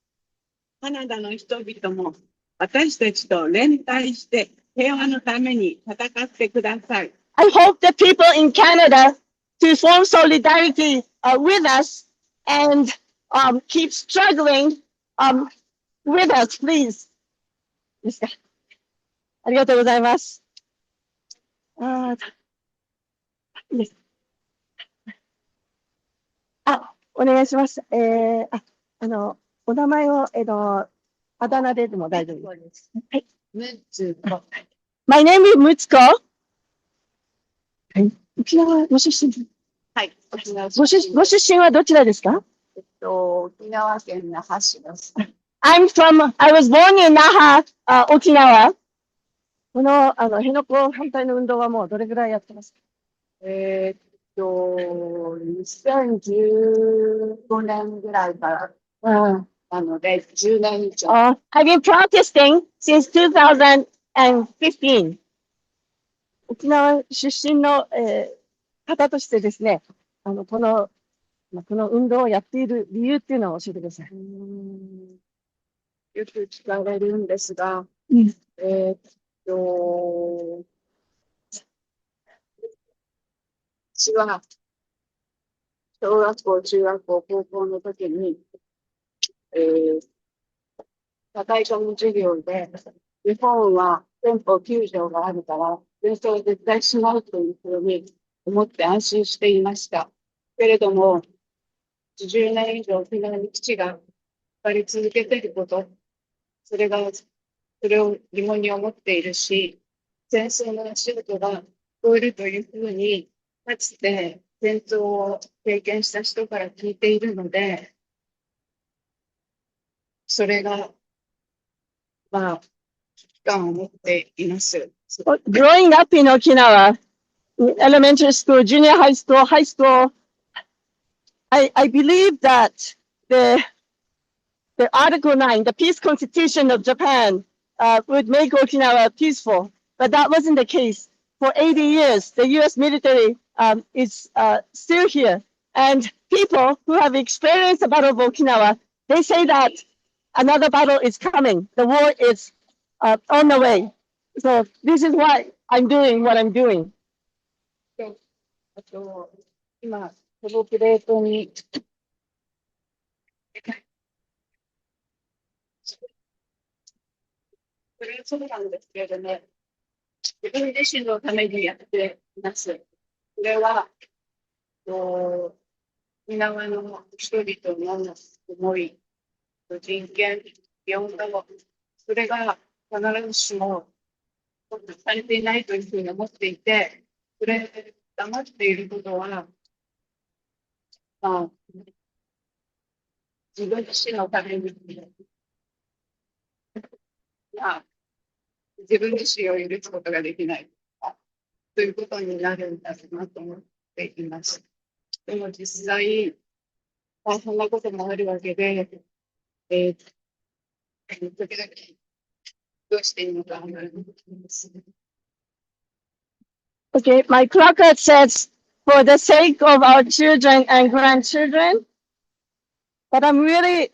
カナダの人々も私たちと連帯して平和のために戦ってください。I hope the people in Canada to form solidarity with us and keep struggling with us, please. ですか。ありがとうございます。いいです。お願いします。お名前を、あだ名でも大丈夫です。はい。ムツコ。My name is ムツコ。はい。沖縄ご出身。はい。ご出身はどちらですか？沖縄県那覇市です。I was born in Naha, Okinawa. この、辺野古反対の運動はもうどれぐらいやってますか？2015年ぐらいから、なので、10年以上。I've been protesting since 2015. 沖縄出身の、方としてですね、この運動をやっている理由っていうのを教えてください。よく聞かれるんですが、私は小学校、中学校、高校の時に、社会科の授業で、日本は憲法9条があるから、戦争は絶対しないというふうに思って安心していました。けれども、10年以上沖縄に基地がかかり続けていること、それを疑問に思っているし、戦争の足音が聞こえるというふうに、かつて戦争を経験した人から聞いているので、それが、まあ、危機感を持っています。Growing up in Okinawa, elementary school, junior high school, I believe that the Article 9, the Peace Constitution of Japan, would make Okinawa peaceful. But that wasn't the case. For 80 years, the US military is still here. And people who have experienced the Battle of Okinawa, they say that another battle is coming. The war is on the way. So this is why I'm doing what I'm doing. あと、今、このプレートに、これそうなんですけれども、自分自身のためにやっています。これは、沖縄の人々の思い、人権、平等、それが必ずしもされていないというふうに思っていて、それ黙っていることは、まあ、自分自身のために、まあ、自分自身を許すことができないということになるんだろうなと思っています。でも実際、そんなこともあるわけで、時々どうしていいのか考えます。Okay, my placard says, for the sake of our children and grandchildren, but I'm really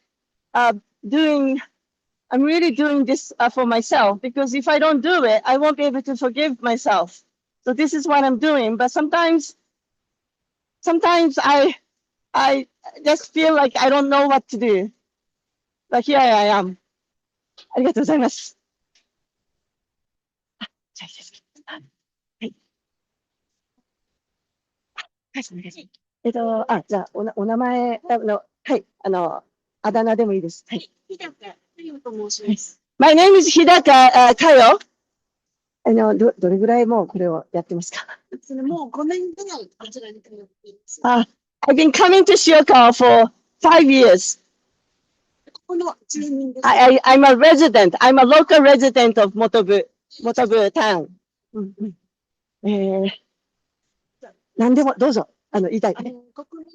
doing this for myself, because if I don't do it, I won't be able to forgive myself. So this is what I'm doing. But sometimes I just feel like I don't know what to do. But here I am. ありがとうございます。じゃあいいですか。はい。はい、お願いします。じゃあお名前はい、あだ名でもいいです。はい。日高佳代と申します。My name is 日高佳代。どれぐらいもうこれをやってますか？もう5年ぐらいあちらに通っています。I've been coming to Shiokawa for 5 years. この住民です。I'm a resident. I'm a local resident of Motobu town. 何でもどうぞ言いたい。ここに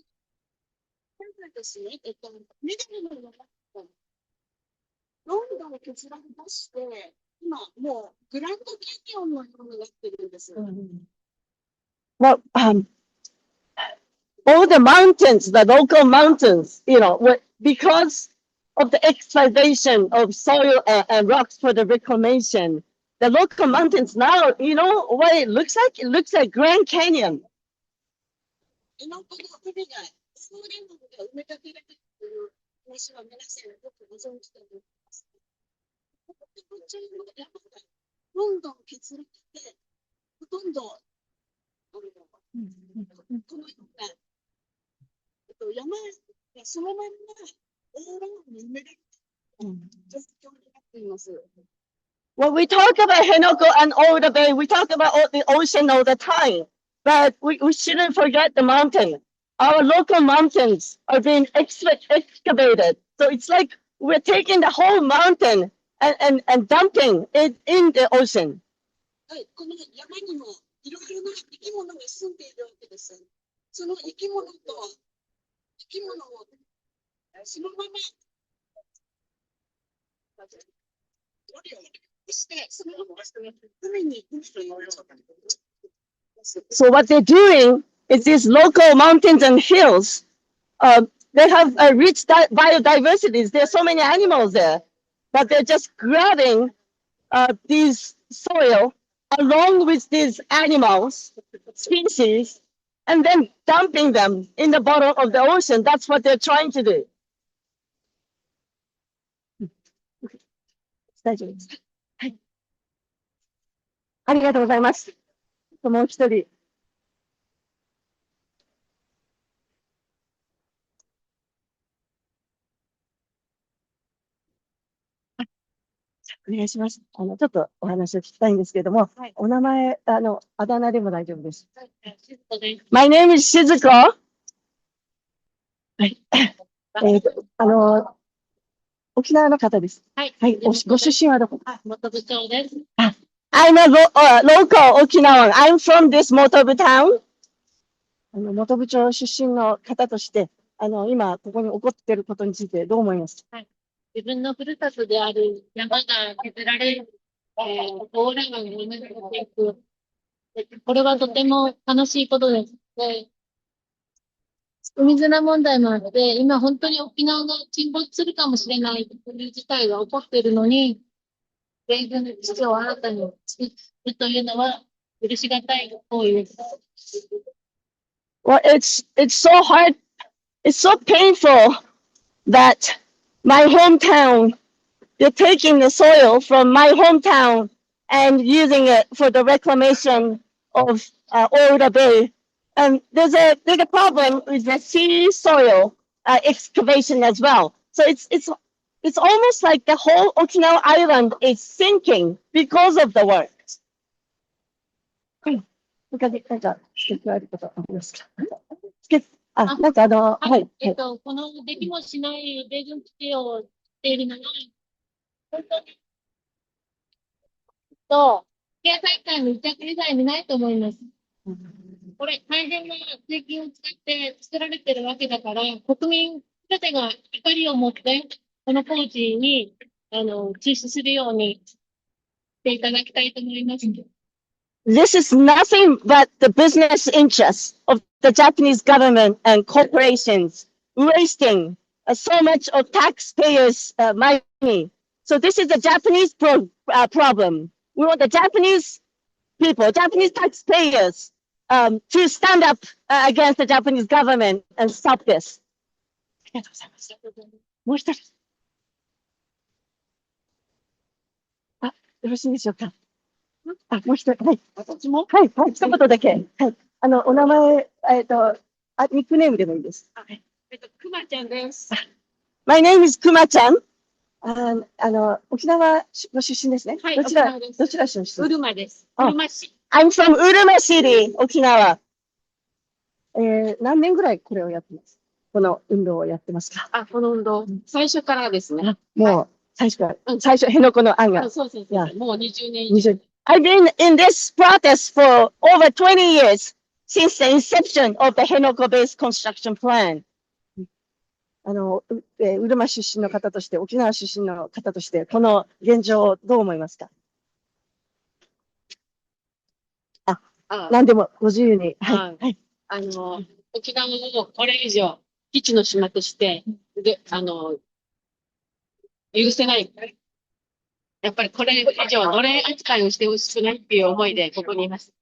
ですね、緑の山ロンドンを削られ出して、今もうグランドキャニオンのようになってるんです。Well, all the mountains, the local mountains, because of the excavation of soil and rocks for the reclamation, the local mountains now, what it looks like? It looks like Grand Canyon. この海がソーレンドが埋め立てられている話は皆さんよくご存知だと思います。こちらの山がどんどん削られて、ほとんどこのような山がそのまんまオーロラに埋められている状況になっています。Well, we talk about Henoko and Oda Bay. We talk about the ocean all the time, but we shouldn't forget the mountain. Our local mountains are being excavated. So it's like we're taking the whole mountain and dumping it in the ocean. はい、この山にもいろいろな生き物が住んでいるわけです。その生き物をそのままSo what they're doing is these local mountains and hills, they have rich biodiversities. There are so many animals there, but they're just grabbing these soil along with these animals, species, and then dumping them in the bottom of the ocean. That's what they're trying to do. 大丈夫です。はい。ありがとうございます。もう一人。お願いします。ちょっとお話を聞きたいんですけども、はい。お名前、あだ名でも大丈夫です。静子です。My name is Shizuko. はい。沖縄の方です。はい。はい。ご出身はどこ？元部長です。I'm a local Okinawan. I'm from this Motobu town. 元部長出身の方として、今、ここに起こっていることについてどう思いますか？自分のふるさとである山が削られ、オーラが埋められていく。これはとても悲しいことです。海砂問題もあって、今本当に沖縄が沈没するかもしれないという事態が起こっているのに、米軍基地を新たに作るというのは許しがたい行為です。Well, it's so hard. It's so painful that my hometown, you're taking the soil from my hometown and using it for the reclamation of Oida Bay. And there's a bigger problem with the sea soil excavation as well. So it's almost like the whole Okinawa island is sinking because of the work. 他になんか付け加えることありますか？なんかはい。このできもしない米軍基地をしているのは、本当に、経済界の委託以外にないと思います。これ、大変な税金を使って作られてるわけだから、国民すべてが怒りを持って、この工事に、中止するようにしていただきたいと思います。This is nothing but the business interests of the Japanese government and corporations wasting so much of taxpayers' money. So this is a Japanese problem. We want the Japanese people, Japanese taxpayers, to stand up against the Japanese government and stop this. ありがとうございます。もう一人。よろしいでしょうか。もう一人。はい。私もはい。一言だけ。はい。お名前、ニックネームでもいいです。くまちゃんです。My name is くまちゃん。沖縄の出身ですね。はい、どちら出身？うるまです。うるま市。I'm from うるま City, 沖縄。何年ぐらいこれをやってます？この運動をやってますか？この運動、最初からですね。もう、最初から。最初、辺野古の案が。そう。もう20年以上。I've been in this protest for over 20 years since the inception of the Henoko-based construction plan. うるま出身の方として、沖縄出身の方として、この現状をどう思いますか？何でもご自由に。はい。沖縄をこれ以上、基地の島として、許せない。やっぱりこれ以上、奴隷扱いをしてほしくないっていう思いでここにいます。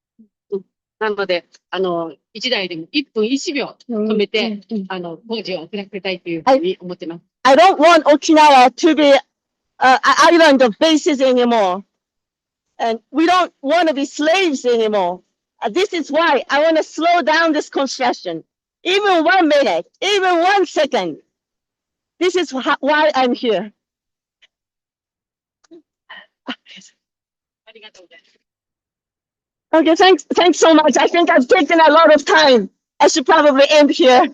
なので、一台でも1分1秒止めて、工事を遅らせたいというふうに思ってます。I don't want Okinawa to be an island of bases anymore. And we don't want to be slaves anymore. This is why I want to slow down this construction. Even 1 minute, even 1 second. This is why I'm here. ありがとうございます。Okay, thanks so much. I think I've taken a lot of time. I should probably end here.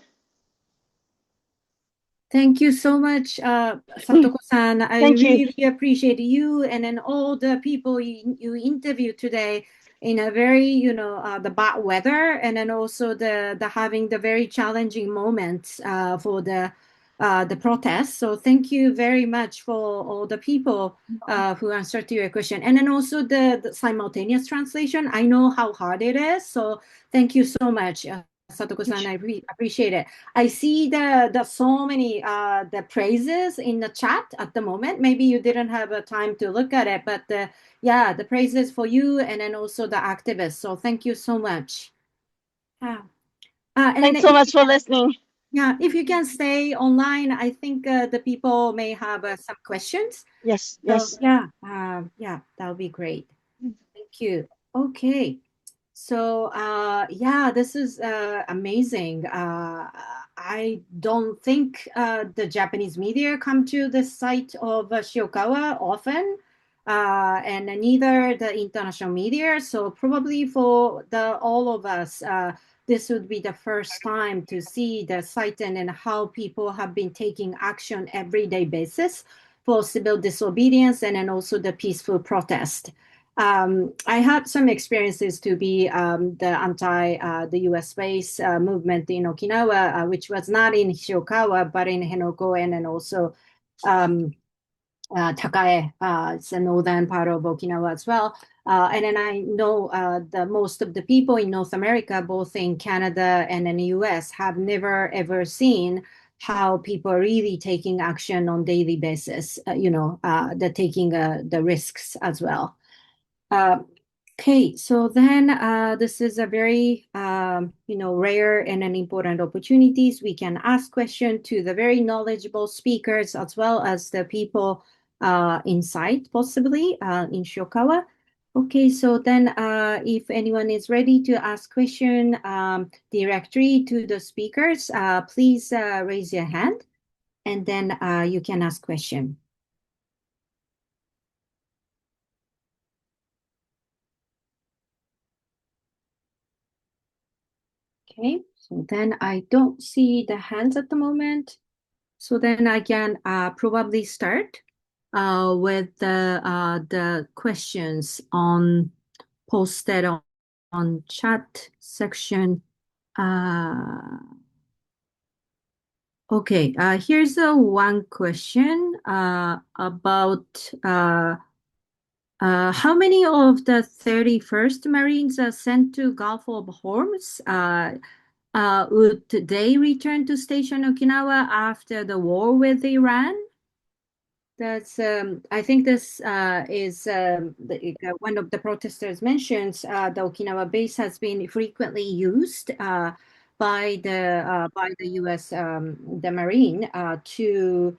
Thank you so much, Satoko-san. I Thank you. really appreciate you and then all the people you interviewed today in a very, the bad weather, and then also the having the very challenging moments for the protest. So thank you very much for all the people who answered to your question, and then also the simultaneous translation. I know how hard it is, so thank you so much. Satoko-san, I really appreciate it. I see the so many the praises in the chat at the moment. Maybe you didn't have a time to look at it, but the praises for you and then also the activists. So thank you so much. Thanks so much for listening. Yeah, if you can stay online, I think the people may have some questions. Yes. Yeah, that would be great. Thank you. Okay. So, this is amazing. I don't think the Japanese media come to the site of Shiokawa often. and neither the international media. So probably for all of us, this would be the first time to see the site and how people have been taking action everyday basis for civil disobedience and then also the peaceful protest. I had some experiences to be the U.S. base movement in Okinawa, which was not in Hishikawa, but in Henoko and then also Takae, it's the northern part of Okinawa as well. And then I know the most of the people in North America, both in Canada and in the US, have never ever seen how people are really taking action on daily basis. They're taking the risks as well. Okay, so then this is a very rare and an important opportunities. We can ask questions to the very knowledgeable speakers as well as the people inside, possibly in Shokawa. Okay, so then if anyone is ready to ask question directly to the speakers, please raise your hand, and then you can ask question. Okay, so then I don't see the hands at the moment. So then I can probably start with the questions posted on chat section. Okay, here's one question about how many of the 31st Marines are sent to Gulf of Hormuz? Would they return to Station Okinawa after the war with Iran? That's I think this is one of the protesters mentions the Okinawa base has been frequently used by the U.S. The Marine to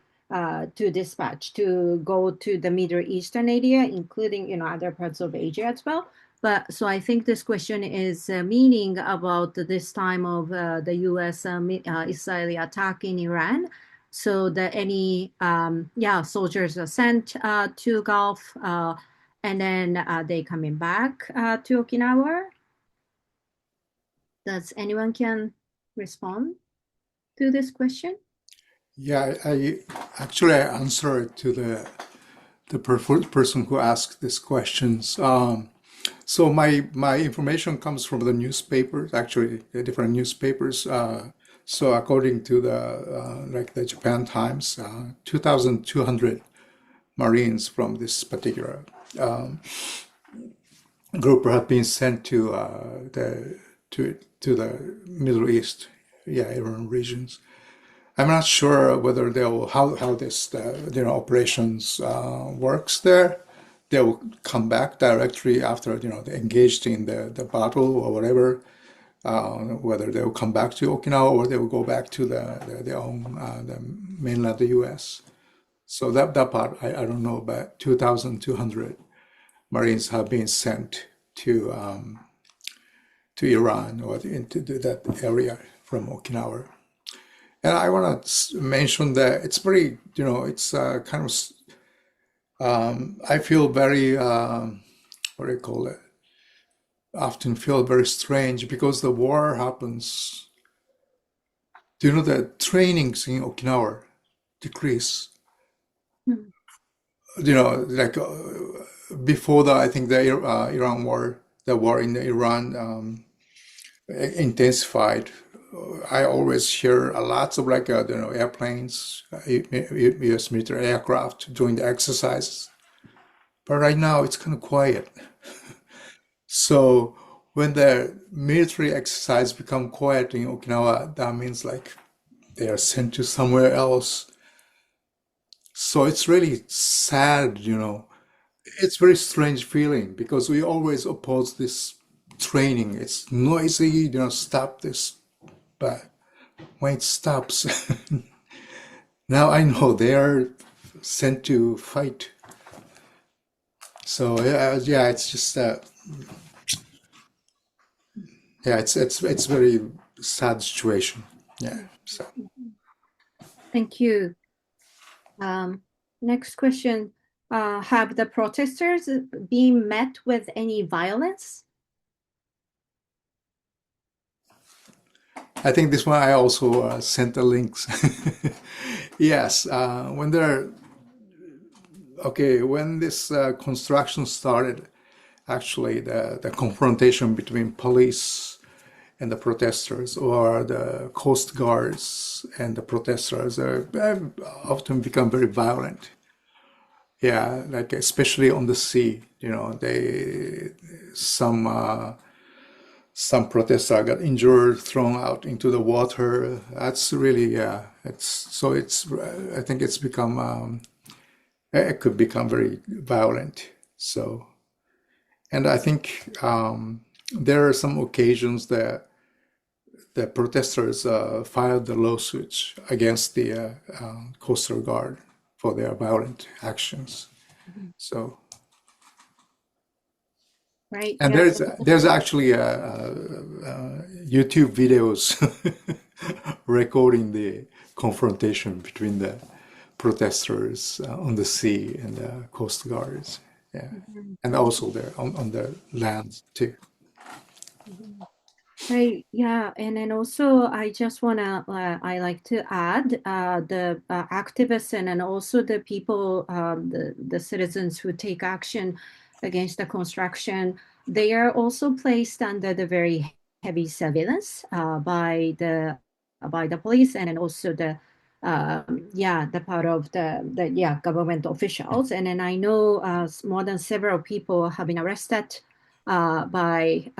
dispatch to go to the Middle Eastern area, including other parts of Asia as well. But so I think this question is meaning about this time of the U.S. Israeli attack in Iran. So that any soldiers are sent to Gulf and then they coming back to Okinawa. Does anyone can respond to this question? Yeah, I actually answered to the person who asked these questions. So my information comes from the newspapers, actually the different newspapers. So according to the Japan Times, 2,200 Marines from this particular group have been sent to the Middle East, Iran regions. I'm not sure whether how this operations works there. They will come back directly after they engaged in the battle or whatever. Whether they will come back to Okinawa or they will go back to their own the mainland, the U.S. So that part I don't know, but 2,200 Marines have been sent to Iran or into that area from Okinawa. And I want to mention that it's very, it's kind of, I feel very, what do you call it? Often feel very strange because the war happens. Do you know that trainings in Okinawa decrease? Like before I think the Iran war, the war in Iran intensified. I always hear lots of airplanes, U.S. military aircraft doing the exercises. But right now it's kind of quiet. So when the military exercise become quiet in Okinawa, that means like they are sent to somewhere else. So it's really sad, It's very strange feeling because we always oppose this training. It's noisy, stop this. But when it stops, now I know they are sent to fight. So yeah, it's just it's very sad situation. Yeah. So Thank you. Next question. have the protesters been met with any violence? I think this one I also sent the links. Yes, when this construction started, actually the confrontation between police and the protesters, or the coast guards and the protesters, often become very violent. Yeah, like especially on the sea, some protesters got injured, thrown out into the water. That's really, yeah. I think it's become, it could become very violent. So, and I think there are some occasions that the protesters filed the lawsuits against the Coastal Guard for their violent actions. So, Right. and Yeah. there's actually YouTube videos recording the confrontation between the protesters on the sea and the Coast Guards. Yeah, and also there on the land too. Right. Yeah. And then also, I like to add the activists and also the people, the citizens who take action against the construction, they are also placed under the very heavy surveillance by the police, and then also the part of the government officials. And then I know more than several people have been arrested by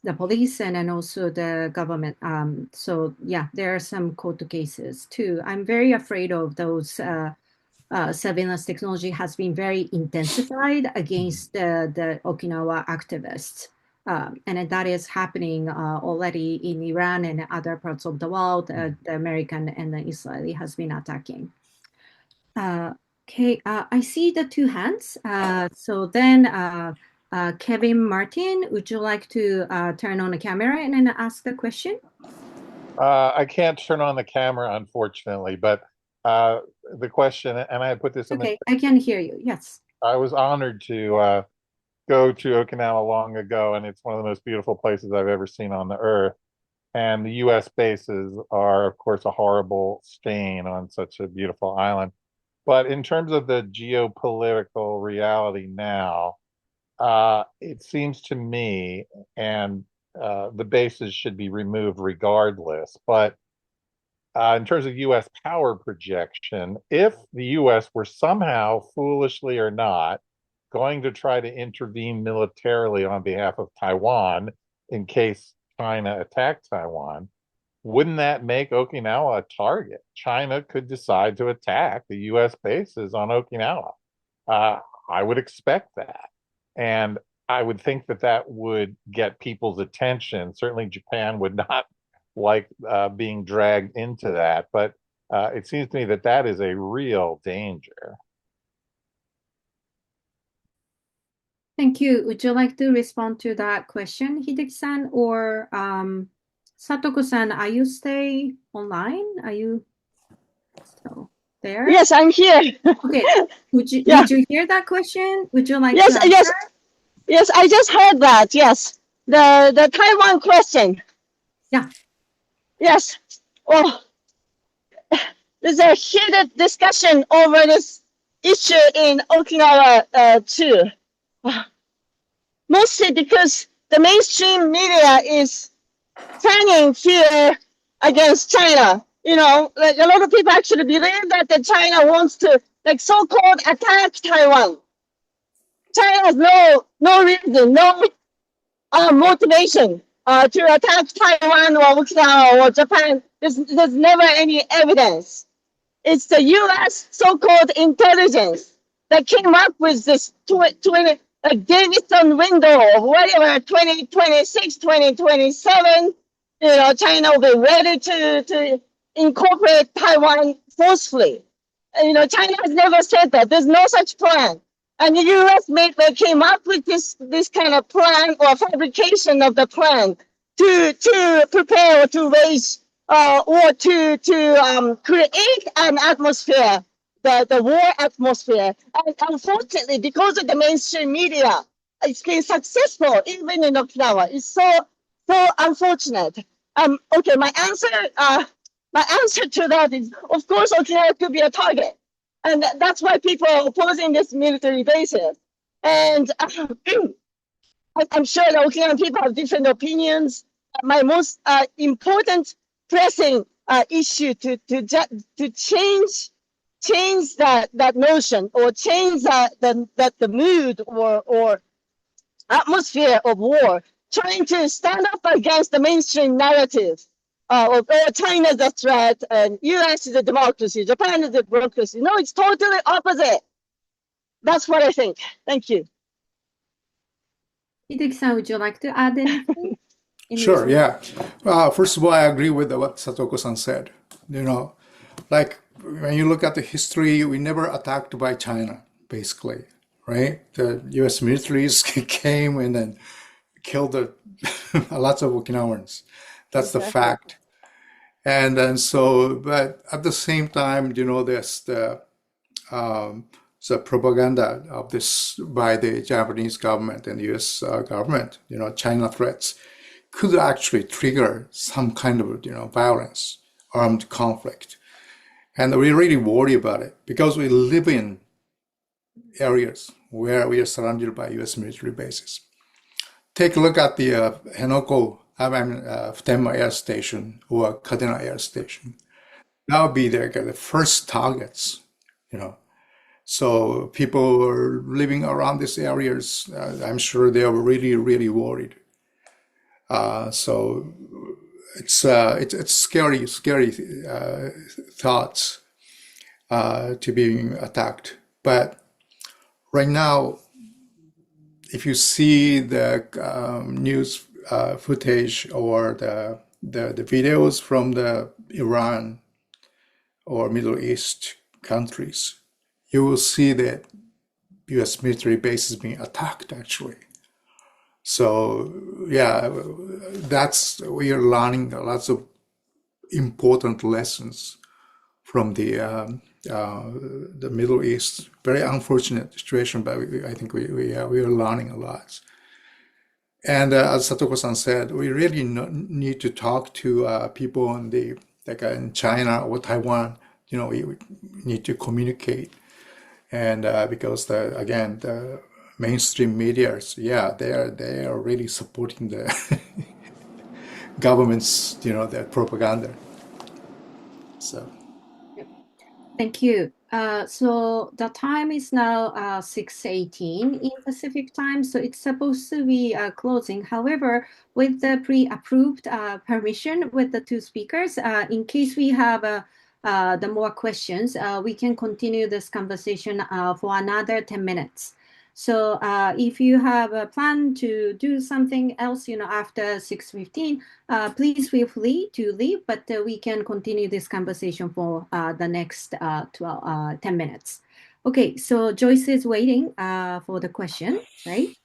the police and then also the government. So yeah, there are some court cases too. I'm very afraid of those. Surveillance technology has been very intensified against the Okinawa activists. And that is happening already in Iran and other parts of the world. The American and the Israeli has been attacking. Okay, I see the two hands. So then Kevin Martin, would you like to turn on the camera and then ask the question? I can't turn on the camera, unfortunately, but the question, and I put this in Okay, I can hear you. Yes. I was honored to go to Okinawa long ago, and it's one of the most beautiful places I've ever seen on the earth. And the US bases are, of course, a horrible stain on such a beautiful island. But in terms of the geopolitical reality now, it seems to me, and the bases should be removed regardless. But in terms of US power projection, if the US were somehow, foolishly or not, going to try to intervene militarily on behalf of Taiwan in case China attacked Taiwan, wouldn't that make Okinawa a target? China could decide to attack the US bases on Okinawa. Uh, I would expect that. And I would think that that would get people's attention. Certainly, Japan would not like being dragged into that. But it seems to me that that is a real danger. Thank you. Would you like to respond to that question, Hideki-san, or Satoko-san? Are you stay online? Are you still there? Yes, I'm here. Okay. Yeah. Did you hear that question? Would you like Yes, to answer? yes, I just heard that. Yes, the Taiwan question. Yeah. Yes. Well, there's a heated discussion over this issue in Okinawa too. Mostly because the mainstream media is turning fear against China. You know, like a lot of people actually believe that China wants to, like, so-called attack Taiwan. China has no reason, no motivation to attack Taiwan or Okinawa or Japan. There's never any evidence. It's the U.S. so-called intelligence that came up with this 20 Davidson window of whatever 2026, 2027. You know, China will be ready to incorporate Taiwan forcefully. You know, China has never said that. There's no such plan. And the U.S. came up with this kind of plan or fabrication of the plan to prepare or to raise or to create an atmosphere the war atmosphere. And unfortunately, because of the mainstream media, it's been successful even in Okinawa. It's so unfortunate. Okay, my answer to that is, of course, Okinawa could be a target, and that's why people are opposing this military bases. And I'm sure the Okinawan people have different opinions. My most important pressing issue to change that notion, or change the mood or atmosphere of war, trying to stand up against the mainstream narrative of China is a threat and US is a democracy, Japan is a democracy. No, it's totally opposite. That's what I think. Thank you. Hideki-san, would you like to add anything? Sure, yeah. First of all, I agree with what Satoko-san said. You know, like when you look at the history, we never attacked by China, basically, right? The U.S. militaries came and then killed lots of Okinawans. That's the fact. And then so, but at the same time, you know, there's the propaganda of this by the Japanese government and the U.S. government, you know, China threats could actually trigger some kind of, you know, violence, armed conflict. And we really worry about it because we live in areas where we are surrounded by U.S. military bases. Take a look at the Futenma Air Station or Kadena Air Station. That would be the first targets, you know. So people are living around these areas. I'm sure they are really, really worried. So it's scary thoughts to being attacked. But right now, if you see the news footage or the videos from the Iran or Middle East countries, you will see that U.S. military bases being attacked actually. So yeah, we are learning lots of important lessons from the Middle East. Very unfortunate situation, but I think we are learning a lot. And as Satoko-san said, we really need to talk to people in China or Taiwan. You know, we need to communicate, and because the mainstream medias, yeah, they are really supporting the government's, you know, their propaganda. So. Thank you. So the time is now 6:18 in Pacific time, so it's supposed to be closing. However, with the pre-approved permission with the two speakers, in case we have the more questions, we can continue this conversation for another 10 minutes. So if you have a plan to do something else, you know, after 6:15, please feel free to leave, but we can continue this conversation for the next 10 minutes. Okay, so Joyce is waiting for the question, right?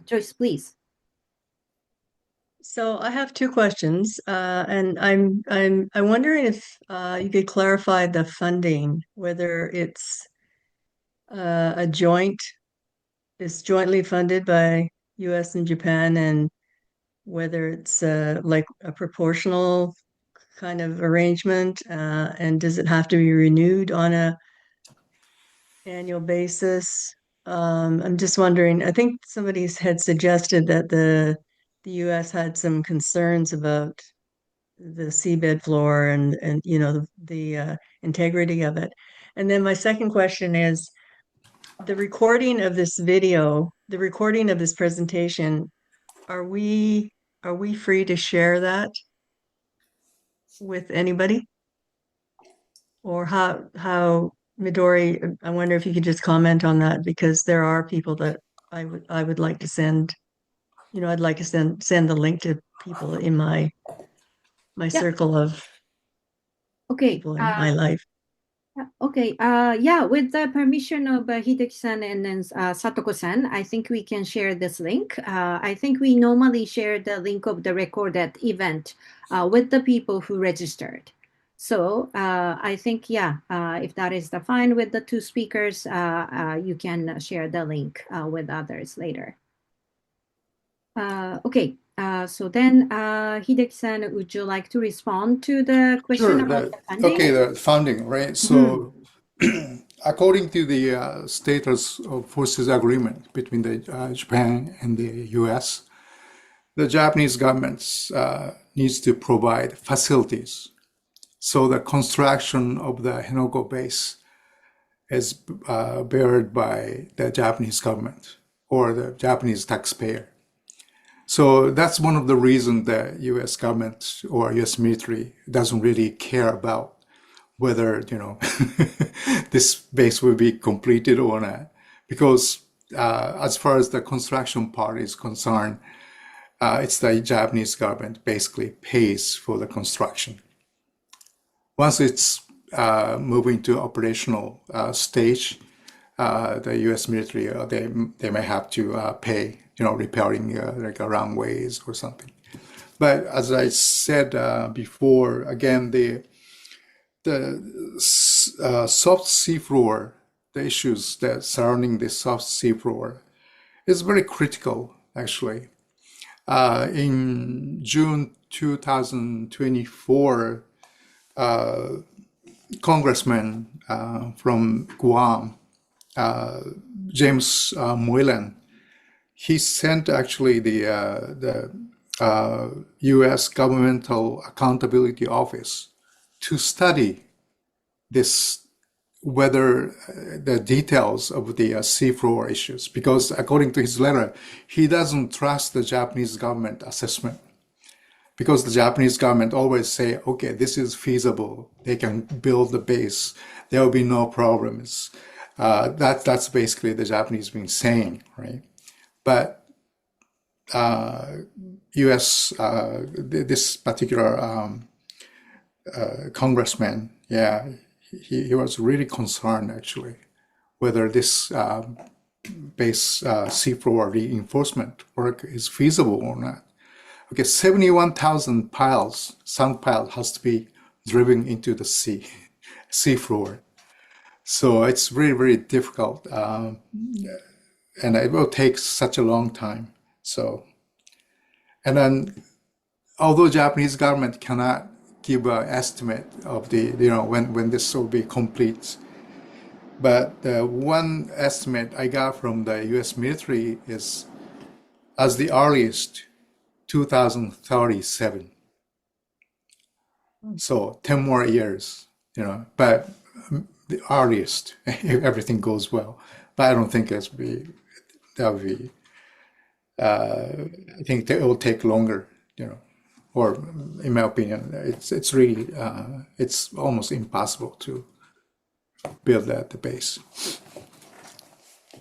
Joyce, please. So I have two questions, and I'm wondering if you could clarify the funding, whether it's it's jointly funded by U.S. and Japan, and whether it's like a proportional kind of arrangement, and does it have to be renewed on a annual basis? I'm just wondering, I think somebody had suggested that the U.S. had some concerns about the seabed floor and you know the integrity of it. And then my second question is the recording of this video, the recording of this presentation, are we free to share that with anybody? Or how Midori, I wonder if you could just comment on that, because there are people that I would like to send, you know, I'd like to send the link to people in my circle of people in my life. Okay, yeah, with the permission of Hideki-san and then Satoko-san, I think we can share this link. I think we normally share the link of the recorded event with the people who registered. So I think, if that is fine with the two speakers, you can share the link with others later. Okay, so then Hideki-san, would you like to respond to the question Sure. about the funding? Okay, the funding, right? So, according to the status of forces agreement between the Japan and the U.S., the Japanese government needs to provide facilities. So the construction of the Henoko base is bared by the Japanese government or the Japanese taxpayer. So that's one of the reasons the U.S. government or U.S. military doesn't really care about whether, this base will be completed or not. Because as far as the construction part is concerned, it's the Japanese government basically pays for the construction. Once it's moving to operational stage, the U.S. military, they may have to pay, repairing like runways or something. But as I said before, again, the soft seafloor, the issues that surrounding the soft seafloor is very critical, actually. In June 2024, Congressman from Guam, James Moylan, he sent actually the U.S. Governmental Accountability Office to study this, whether the details of the seafloor issues, because according to his letter, he doesn't trust the Japanese government assessment. Because the Japanese government always say, okay, this is feasible. They can build the base. There will be no problems. That's basically the Japanese been saying, right? But U.S. This particular congressman, he was really concerned actually whether this base seafloor reinforcement work is feasible or not. Okay, 71,000 piles, sand pile has to be driven into the seafloor. So it's very, very difficult, and it will take such a long time. So, and then, although Japanese government cannot give an estimate of the, when this will be complete, but one estimate I got from the U.S. military is, as the earliest, 2037. So 10 more years, but the earliest, if everything goes well. But I don't think that would be, I think it will take longer, or in my opinion, it's really, it's almost impossible to build at the base.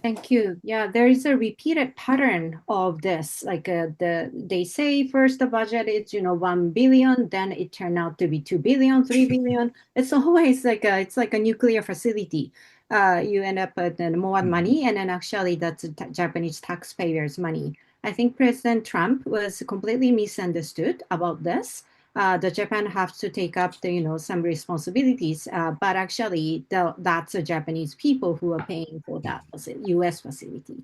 Thank you. Yeah, there is a repeated pattern of this. Like they say first the budget is 1 billion, then it turned out to be 2 billion, 3 billion. It's always like it's like a nuclear facility. You end up with more money, and then actually that's Japanese taxpayers' money. I think President Trump was completely misunderstood about this. The Japan has to take up some responsibilities, but actually that's the Japanese people who are paying for that U.S. facility.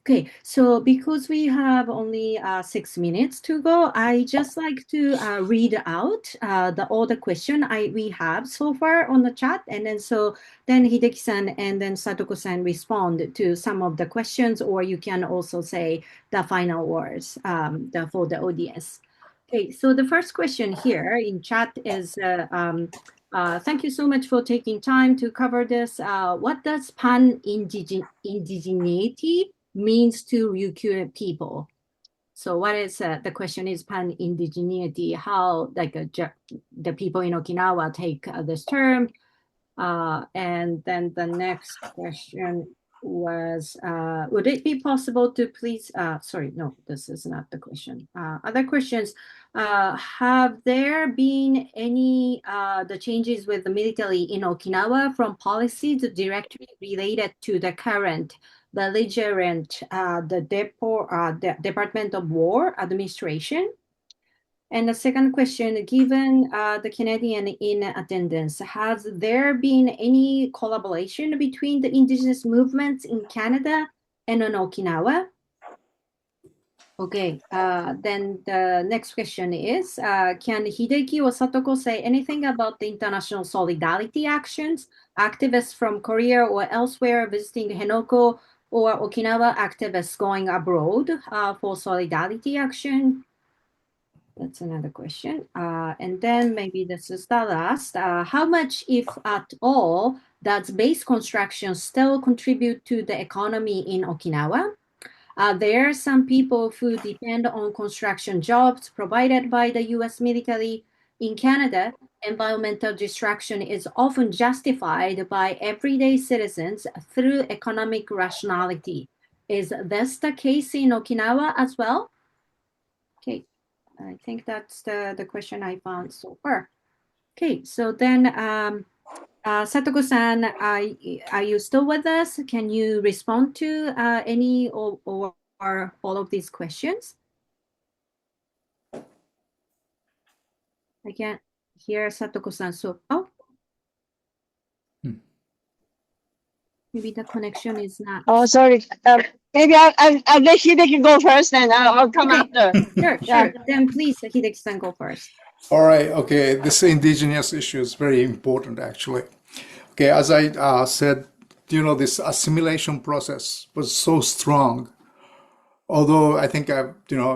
Okay, so because we have only 6 minutes to go, I just like to read out all the question we have so far on the chat, and then Hideki-san and then Satoko-san respond to some of the questions, or you can also say the final words for the audience. Okay, so the first question here in chat is, thank you so much for taking time to cover this. What does pan-indigeneity means to Ryukyu people? So what is, the question is pan-indigeneity, how the people in Okinawa take this term. And then the next question was, would it be possible to please, sorry, no, this is not the question. Other questions, have there been any the changes with the military in Okinawa from policies directly related to the current belligerent, the Department of War administration? And the second question, given the Canadian in attendance, has there been any collaboration between the indigenous movements in Canada and on Okinawa? Okay, then the next question is, can Hideki or Satoko say anything about the international solidarity actions, activists from Korea or elsewhere visiting Henoko, or Okinawa activists going abroad for solidarity action? That's another question. And then maybe this is the last. How much, if at all, does base construction still contribute to the economy in Okinawa? There are some people who depend on construction jobs provided by the US military. In Canada, environmental destruction is often justified by everyday citizens through economic rationality. Is this the case in Okinawa as well? Okay, I think that's the question I found so far. Okay, so then Satoko-san, are you still with us? Can you respond to any or all of these questions? I can't hear Satoko-san. So, maybe the connection is not. Oh, sorry. Maybe I'll let Hideki go first, and I'll come after. Sure. Yeah. Then please, Hideki-san, go first. All right. Okay. This indigenous issue is very important, actually. Okay. As I said, this assimilation process was so strong. Although I think as an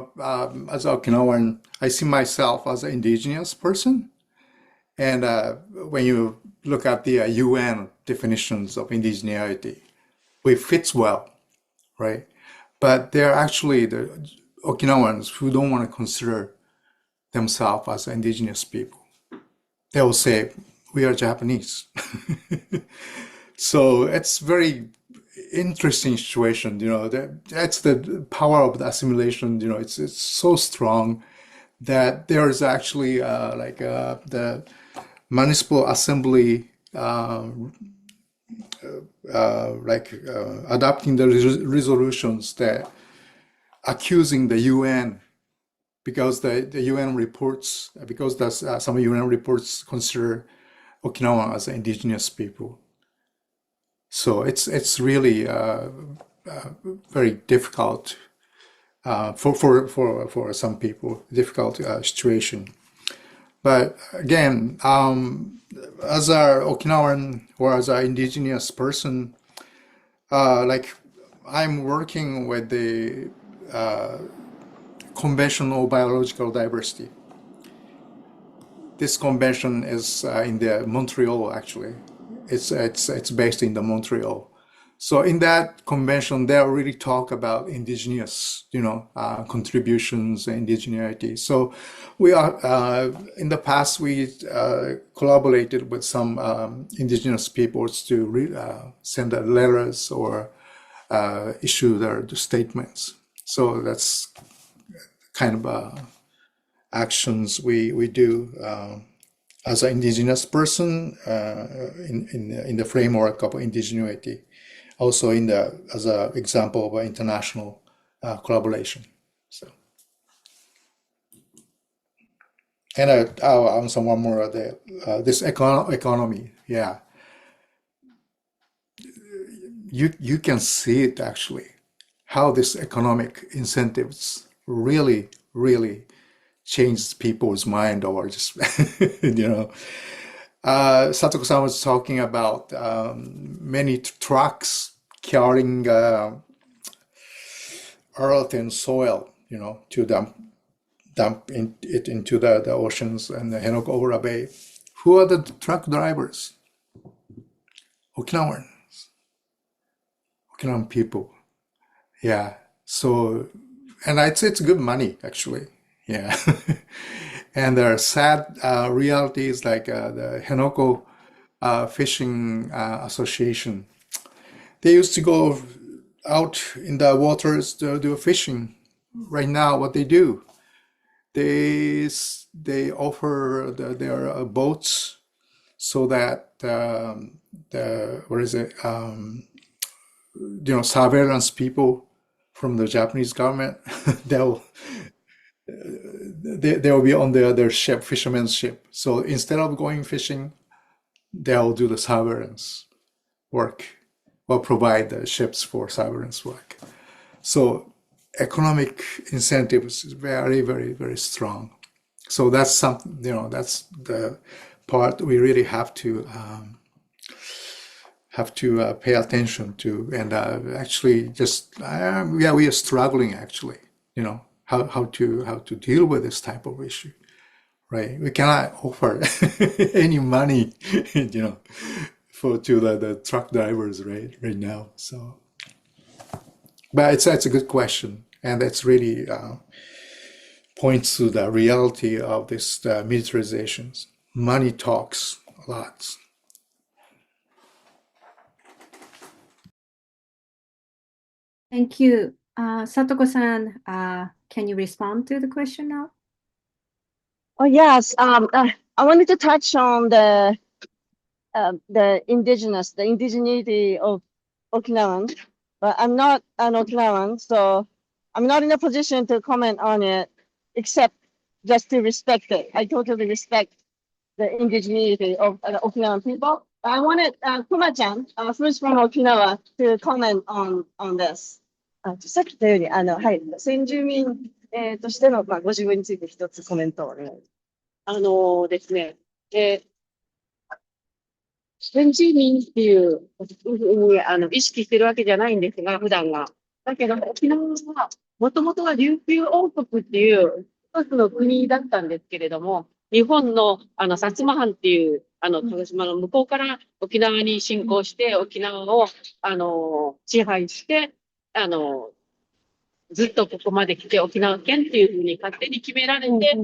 Okinawan, I see myself as an indigenous person. And when you look at the UN definitions of indigeneity, it fits well, right? But they're actually the Okinawans who don't want to consider themselves as indigenous people. They will say, we are Japanese. So it's very interesting situation, that's the power of the assimilation, it's so strong that there is actually the municipal assembly adopting the resolutions that accusing the UN because the UN reports, because some UN reports consider Okinawa as indigenous people. So it's really very difficult for some people, difficult situation. But again, as an Okinawan or as an indigenous person, I'm working with the Convention on Biological Diversity. This convention is in the Montreal, actually. It's based in the Montreal. So in that convention, they really talk about indigenous, contributions and indigeneity. So we are in the past we collaborated with some indigenous peoples to send letters or issue their statements. So that's kind of actions we do as an indigenous person in the framework of indigeneity. Also as an example of international collaboration. So, and I'll answer one more. This economy, yeah. You can see it actually, how this economic incentives really changed people's mind, or just Satoko-san was talking about many trucks carrying earth and soil, to dump it into the oceans and the Henoko Bay. Who are the truck drivers? Okinawan people. Yeah. So, and I'd say it's good money, actually. Yeah. And there are sad realities like the Henoko Fishing Association. They used to go out in the waters to do fishing. Right now, what they do, they offer their boats so that surveillance people from the Japanese government, they'll they will be on the other ship, fisherman's ship. So instead of going fishing, they'll do the surveillance work or provide the ships for surveillance work. So economic incentives is very, very, very strong. So that's something, that's the part we really have to pay attention to. And actually, we are struggling actually. How to deal with this type of issue, right? We cannot offer any money, to the truck drivers right now. So, but it's a good question, and it's really points to the reality of this militarizations. Money talks a lot. Thank you. Satoko-san, can you respond to the question now? Oh, yes. I wanted to touch on the indigeneity of Okinawan, but I'm not an Okinawan, so I'm not in a position to comment on it, except just to respect it. I totally respect the indigeneity of the Okinawan people. I wanted Kuma-chan, who's from Okinawa, to comment on this. さっき言ったように、はい、先住民、としての、ご自分について一つコメントをお願いします。ですね、先住民っていうふうに意識してるわけじゃないんですが、普段が。だけど、沖縄は、もともとは琉球王国っていう一つの国だったんですけれども、日本の、薩摩藩っていう、鹿児島の向こうから沖縄に侵攻して、沖縄を、支配して、ずっとここまで来て、沖縄県っていうふうに勝手に決められて、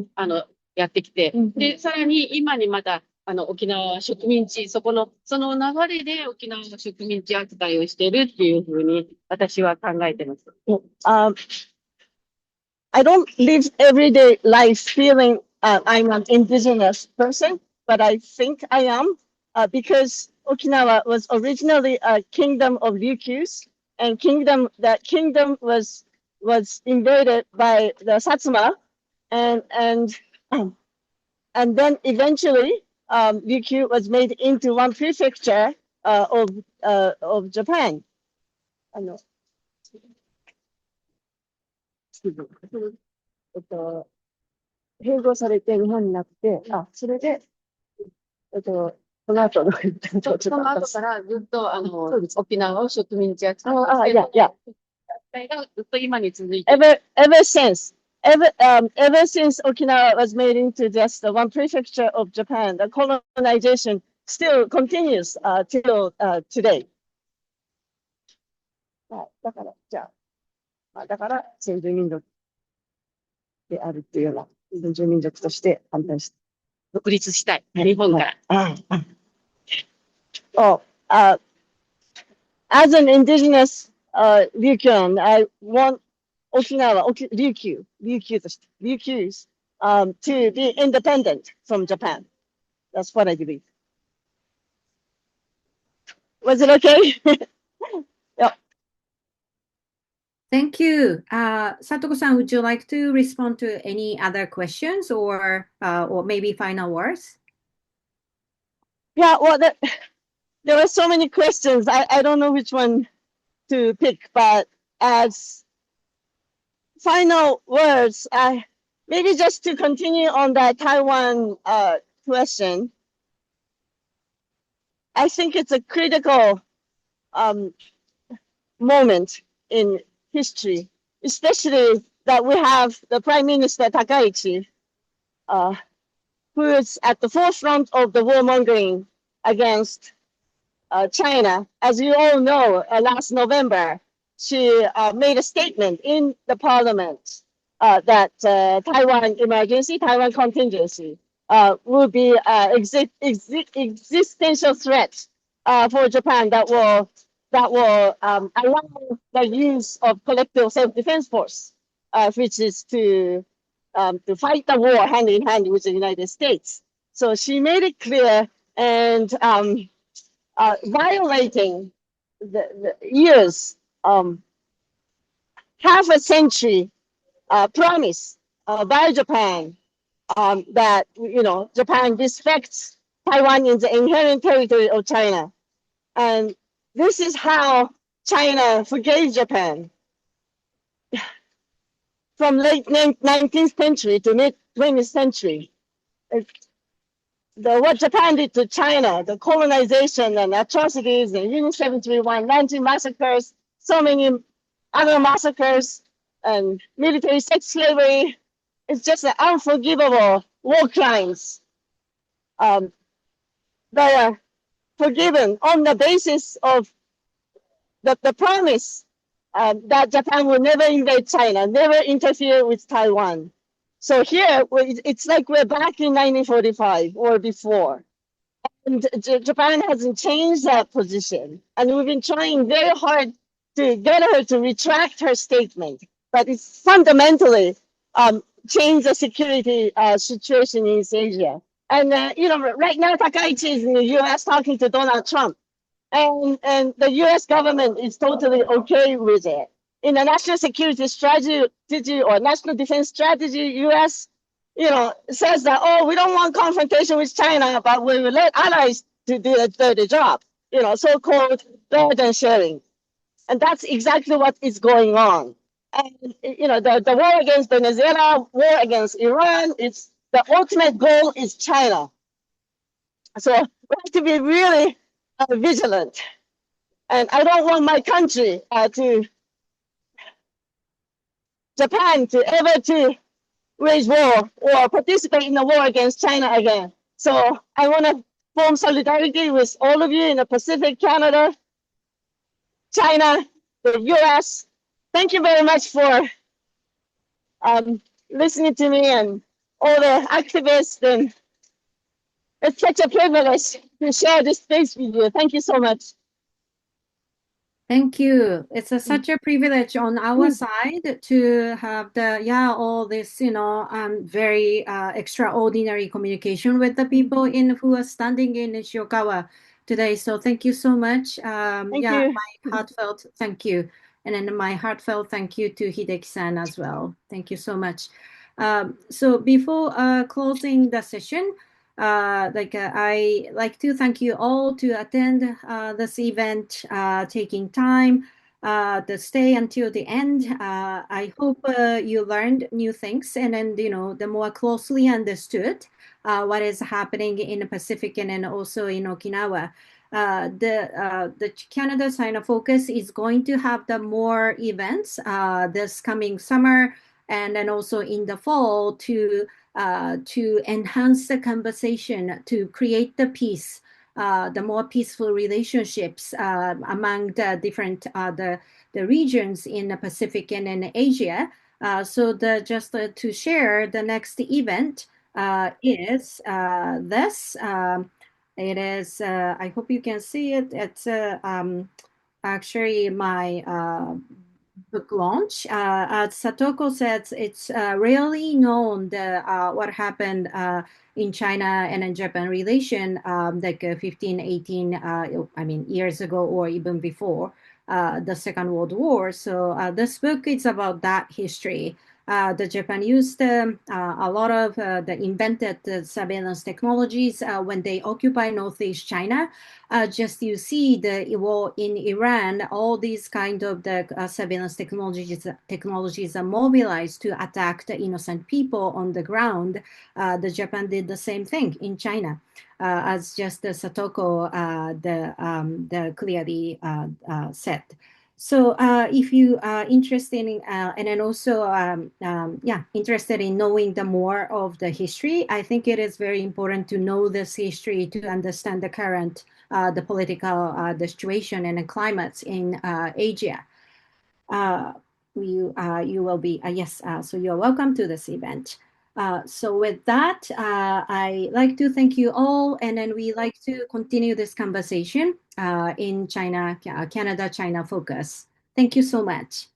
やってきて、で、さらに今にまた、沖縄植民地、その流れで沖縄の植民地扱いをしているっていうふうに私は考えてます。I don't live everyday life feeling I'm an indigenous person, but I think I am because Okinawa was originally a kingdom of Ryukyus, and that kingdom was invaded by the Satsuma, and then eventually Ryukyu was made into one prefecture of Japan. 併合されて日本になって、それで、その後の、その後からずっと沖縄を植民地扱いして、がずっと今に続いて。Ever since Okinawa was made into just one prefecture of Japan, the colonization still continues till today. だから先住民族であるっていうような先住民族として反対して。独立したい。日本から。As an indigenous Ryukyuan, I want Okinawa, Ryukyus, to be independent from Japan. That's what I believe. Was it okay? Yeah. Thank you. Satoko-san, would you like to respond to any other questions or maybe final words? Yeah, well, there were so many questions. I don't know which one to pick, but as final words, maybe just to continue on that Taiwan question, I think it's a critical moment in history, especially that we have the Prime Minister Takaichi, who is at the forefront of the warmongering against China. As you all know, last November, she made a statement in the parliament that Taiwan emergency, Taiwan contingency will be existential threat for Japan that will allow the use of collective self-defense force, which is to fight the war hand in hand with the United States. So she made it clear, and violating the years, half a century promise by Japan, that Japan respects Taiwan in the inherent territory of China, and this is how China forgave Japan from late 19th century to mid 20th century. What Japan did to China, the colonization and atrocities, and Union 731, Nanjing massacres, so many other massacres, and military sex slavery, it's just an unforgivable war crimes. They are forgiven on the basis of the promise that Japan will never invade China, never interfere with Taiwan. So here, it's like we're back in 1945 or before. And Japan hasn't changed that position. And we've been trying very hard to get her to retract her statement. But it's fundamentally changed the security situation in East Asia. And, right now, Takaichi is in the US talking to Donald Trump. And the US government is totally okay with it. In the national security strategy or national defense strategy, US says that, oh, we don't want confrontation with China, but we will let allies to do the dirty job, so-called burden sharing. And that's exactly what is going on. And, the war against Venezuela, war against Iran, the ultimate goal is China. So we have to be really vigilant. And I don't want my country Japan to ever to wage war or participate in a war against China again. So I want to form solidarity with all of you in the Pacific, Canada, China, the US. Thank you very much for listening to me and all the activists. And it's such a privilege to share this space with you. Thank you so much. Thank you. It's such a privilege on our side to have all this, very extraordinary communication with the people who are standing in Ishikawa today. So thank you so much. Thank you. My heartfelt thank you. And then my heartfelt thank you to Hideki-san as well. Thank you so much. So before closing the session, I like to thank you all to attend this event, taking time to stay until the end. I hope you learned new things and then, the more closely understood what is happening in the Pacific and then also in Okinawa. The Canada China Focus is going to have the more events this coming summer and then also in the fall to enhance the conversation, to create the peace, the more peaceful relationships among the different the regions in the Pacific and in Asia. So just to share, the next event is this. It is, I hope you can see it. It's actually my book launch. As Satoko said, it's rarely known what happened in China and in Japan relation 15, 18, years ago or even before the Second World War. So this book is about that history. The Japan used a lot of the invented surveillance technologies when they occupy Northeast China. Just you see the war in Iran, all these kind of the surveillance technologies are mobilized to attack the innocent people on the ground. The Japan did the same thing in China, as just the Satoko the clearly said. So if you are interested in, and then also, interested in knowing the more of the history, I think it is very important to know this history to understand the current, the political the situation and the climates in Asia. You will be, yes, so you're welcome to this event. So with that, I like to thank you all, and then we like to continue this conversation in China, Canada, China Focus. Thank you so much.